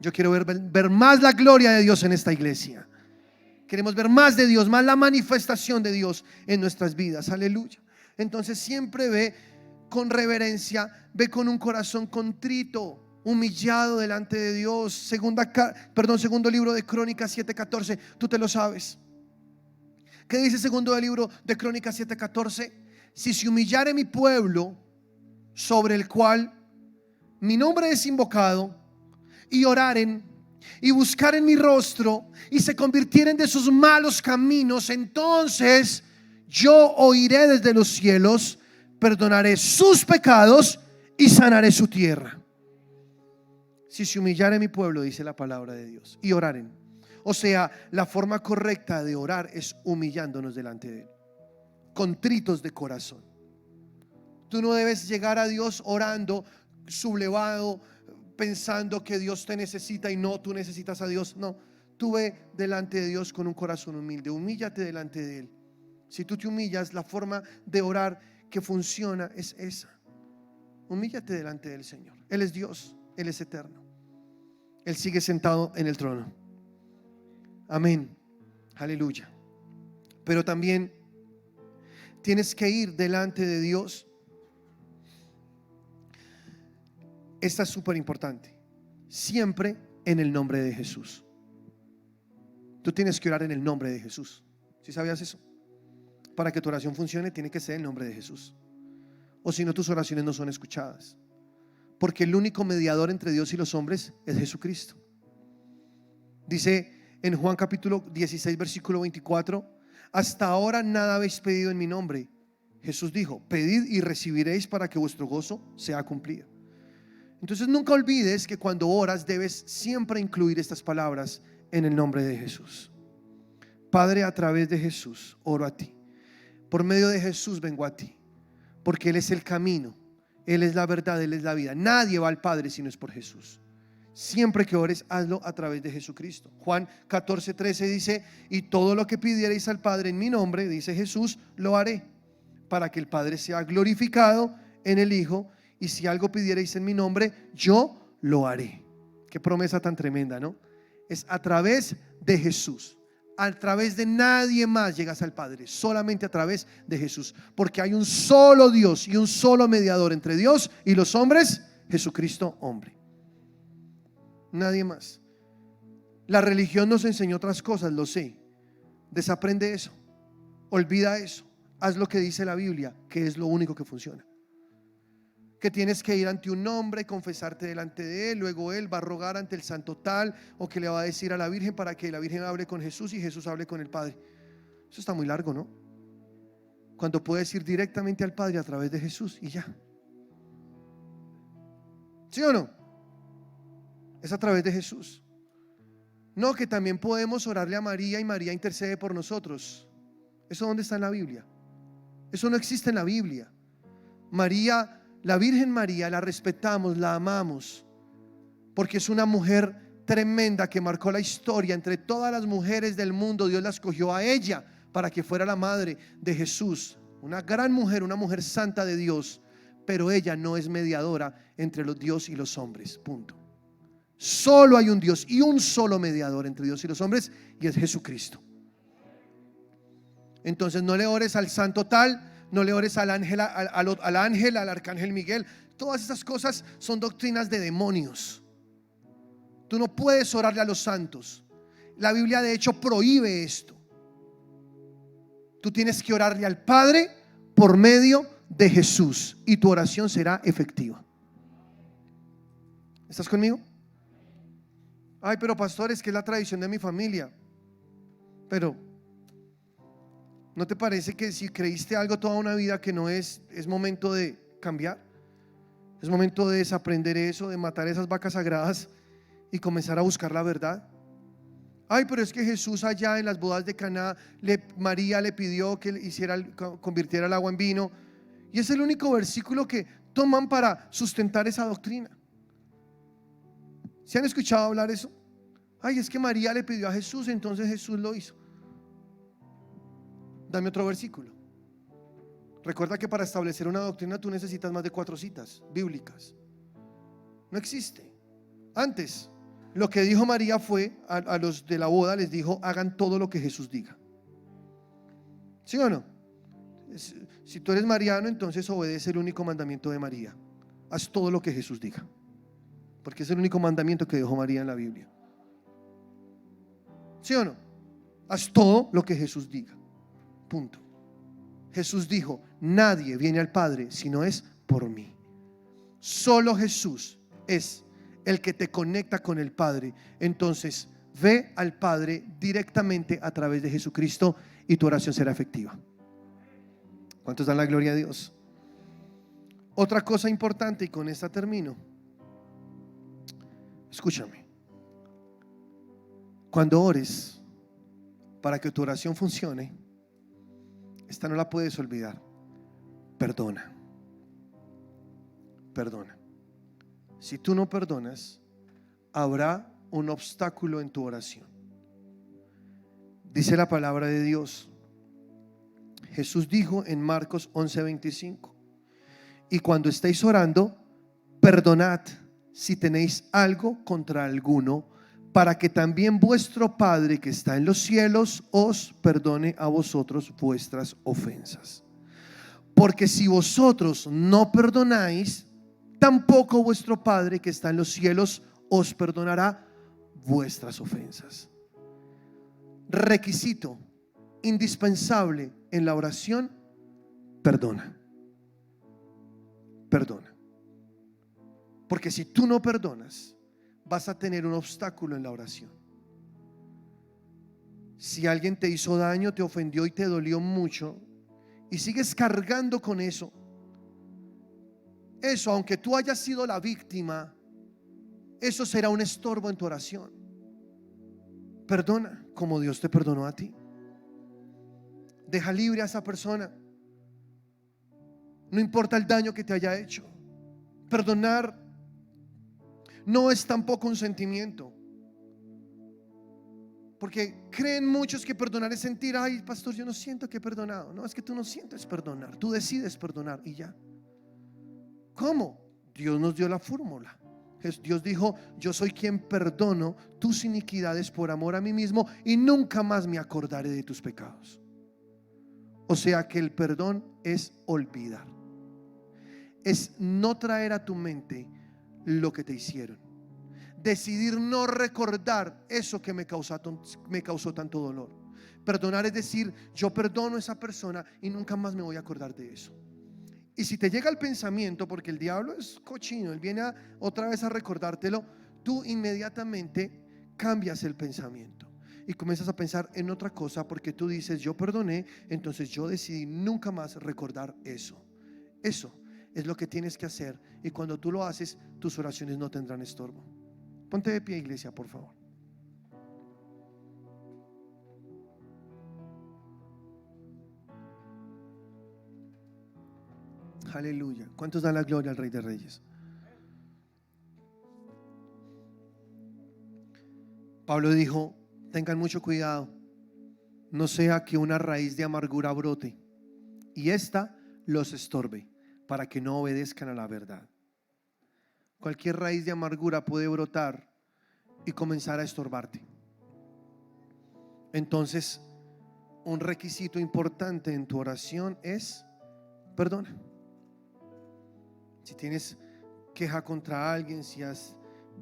Yo quiero ver más la gloria de Dios en esta iglesia. Queremos ver más de Dios, más la manifestación de Dios en nuestras vidas. Aleluya. Entonces siempre ve con reverencia, ve con un corazón contrito, humillado delante de Dios. Segundo libro de Crónicas 7:14. Tú te lo sabes. ¿Qué dice segundo libro de Crónicas 7:14? Si se humillare mi pueblo, sobre el cual mi nombre es invocado, y oraren y buscaren mi rostro, y se convirtieren de sus malos caminos, entonces yo oiré desde los cielos, perdonaré sus pecados y sanaré su tierra. Si se humillare mi pueblo, dice la palabra de Dios, y oraren. O sea, la forma correcta de orar es humillándonos delante de Él, contritos de corazón. Tú no debes llegar a Dios orando sublevado, pensando que Dios te necesita y no, tú necesitas a Dios. No, tú ve delante de Dios con un corazón humilde. Humíllate delante de Él. Si tú te humillas, la forma de orar que funciona es esa. Humíllate delante del Señor. Él es Dios, Él es eterno. Él sigue sentado en el trono. Amén. Aleluya. Pero también tienes que ir delante de Dios. Esta es súper importante. Siempre en el nombre de Jesús. Tú tienes que orar en el nombre de Jesús. ¿Sí sabías eso? Para que tu oración funcione, tiene que ser en el nombre de Jesús. O si no, tus oraciones no son escuchadas. Porque el único mediador entre Dios y los hombres es Jesucristo. Dice en Juan capítulo 16 versículo 24: hasta ahora nada habéis pedido en mi nombre. Jesús dijo: pedid y recibiréis para que vuestro gozo sea cumplido. Entonces nunca olvides que cuando oras debes siempre incluir estas palabras en el nombre de Jesús. Padre, a través de Jesús oro a ti. Por medio de Jesús vengo a ti, porque Él es el camino, Él es la verdad, Él es la vida. Nadie va al Padre si no es por Jesús. Siempre que ores, hazlo a través de Jesucristo. Juan 14:13 dice: y todo lo que pidierais al Padre en mi nombre, dice Jesús, lo haré, para que el Padre sea glorificado en el Hijo. Y si algo pidierais en mi nombre, yo lo haré. Qué promesa tan tremenda, ¿no? Es a través de Jesús. A través de nadie más llegas al Padre, solamente a través de Jesús, porque hay un solo Dios y un solo mediador entre Dios y los hombres, Jesucristo hombre. Nadie más. La religión nos enseñó otras cosas, lo sé. Desaprende eso, olvida eso, haz lo que dice la Biblia, que es lo único que funciona. Que tienes que ir ante un hombre, confesarte delante de él, luego él va a rogar ante el santo tal, o que le va a decir a la Virgen para que la Virgen hable con Jesús y Jesús hable con el Padre. Eso está muy largo, ¿no? Cuando puedes ir directamente al Padre a través de Jesús y ya. ¿Sí o no? Es a través de Jesús. No, que también podemos orarle a María y María intercede por nosotros. ¿Eso dónde está en la Biblia? Eso no existe en la Biblia. María, la Virgen María, la respetamos, la amamos, porque es una mujer tremenda que marcó la historia. Entre todas las mujeres del mundo, Dios la escogió a ella para que fuera la madre de Jesús. Una gran mujer, una mujer santa de Dios, pero ella no es mediadora entre los Dios y los hombres, punto. Solo hay un Dios y un solo mediador entre Dios y los hombres, y es Jesucristo. Entonces no le ores al santo tal, no le ores al ángel, al arcángel Miguel. Todas esas cosas son doctrinas de demonios. Tú no puedes orarle a los santos. La Biblia de hecho prohíbe esto. Tú tienes que orarle al Padre por medio de Jesús y tu oración será efectiva. ¿Estás conmigo? Ay, pero pastor, es que es la tradición de mi familia. Pero ¿no te parece que si creíste algo toda una vida que no es momento de cambiar? Es momento de desaprender eso, de matar esas vacas sagradas y comenzar a buscar la verdad. Ay, pero es que Jesús allá en las bodas de Caná, María le pidió que convirtiera el agua en vino, y es el único versículo que toman para sustentar esa doctrina. ¿Se han escuchado hablar eso? Ay, es que María le pidió a Jesús, entonces Jesús lo hizo. Dame otro versículo. Recuerda que para establecer una doctrina tú necesitas más de 4 citas bíblicas. No existe. Antes, lo que dijo María fue a los de la boda, les dijo: hagan todo lo que Jesús diga. ¿Sí o no? Si tú eres mariano, entonces obedece el único mandamiento de María: haz todo lo que Jesús diga, porque es el único mandamiento que dejó María en la Biblia. ¿Sí o no? Haz todo lo que Jesús diga. Punto. Jesús dijo: nadie viene al Padre si no es por mí. Solo Jesús es el que te conecta con el Padre. Entonces ve al Padre directamente a través de Jesucristo y tu oración será efectiva. ¿Cuántos dan la gloria a Dios? Otra cosa importante, y con esta termino. Escúchame. Cuando ores, para que tu oración funcione, esta no la puedes olvidar: perdona. Perdona. Si tú no perdonas, habrá un obstáculo en tu oración. Dice la palabra de Dios. Jesús dijo en Marcos 11:25: y cuando estéis orando, perdonad si tenéis algo contra alguno, para que también vuestro Padre que está en los cielos os perdone a vosotros vuestras ofensas. Porque si vosotros no perdonáis, tampoco vuestro Padre que está en los cielos os perdonará vuestras ofensas. Requisito indispensable en la oración: perdona. Perdona. Porque si tú no perdonas, vas a tener un obstáculo en la oración. Si alguien te hizo daño, te ofendió y te dolió mucho, y sigues cargando con eso, eso, aunque tú hayas sido la víctima, eso será un estorbo en tu oración. Perdona como Dios te perdonó a ti. Deja libre a esa persona. No importa el daño que te haya hecho. Perdonar no es tampoco un sentimiento. Porque creen muchos que perdonar es sentir, ay, pastor, yo no siento que he perdonado. No, es que tú no sientes perdonar, tú decides perdonar y ya. ¿Cómo? Dios nos dio la fórmula. Dios dijo, yo soy quien perdono tus iniquidades por amor a mí mismo y nunca más me acordaré de tus pecados. O sea que el perdón es olvidar. Es no traer a tu mente lo que te hicieron. Decidir no recordar eso que me causó tanto dolor. Perdonar es decir, yo perdono a esa persona y nunca más me voy a acordar de eso. Y si te llega el pensamiento, porque el diablo es cochino, él viene otra vez a recordártelo, tú inmediatamente cambias el pensamiento y comienzas a pensar en otra cosa, porque tú dices, yo perdoné, entonces yo decidí nunca más recordar eso. Eso es lo que tienes que hacer, y cuando tú lo haces, tus oraciones no tendrán estorbo. Ponte de pie, iglesia, por favor. Aleluya. ¿Cuántos dan la gloria al Rey de Reyes? Pablo dijo, tengan mucho cuidado, no sea que una raíz de amargura brote y ésta los estorbe para que no obedezcan a la verdad. Cualquier raíz de amargura puede brotar y comenzar a estorbarte. Entonces, un requisito importante en tu oración es perdona. Si tienes queja contra alguien, si has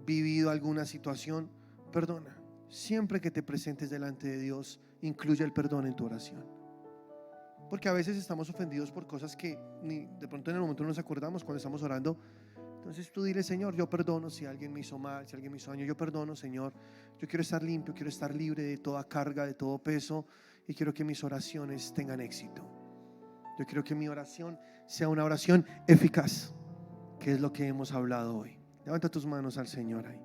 vivido alguna situación, perdona. Siempre que te presentes delante de Dios, incluye el perdón en tu oración. Porque a veces estamos ofendidos por cosas que ni de pronto en el momento no nos acordamos cuando estamos orando. Entonces tú dile, Señor, yo perdono si alguien me hizo mal, si alguien me hizo daño, yo perdono, Señor. Yo quiero estar limpio, quiero estar libre de toda carga, de todo peso, y quiero que mis oraciones tengan éxito. Yo quiero que mi oración sea una oración eficaz, que es lo que hemos hablado hoy. Levanta tus manos al Señor ahí.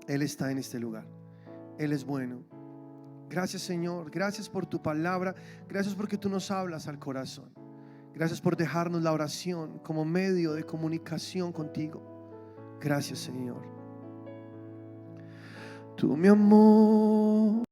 Él está en este lugar. Él es bueno. Gracias, Señor. Gracias por tu palabra. Gracias porque tú nos hablas al corazón. Gracias por dejarnos la oración como medio de comunicación contigo. Gracias, Señor. Tu mi amor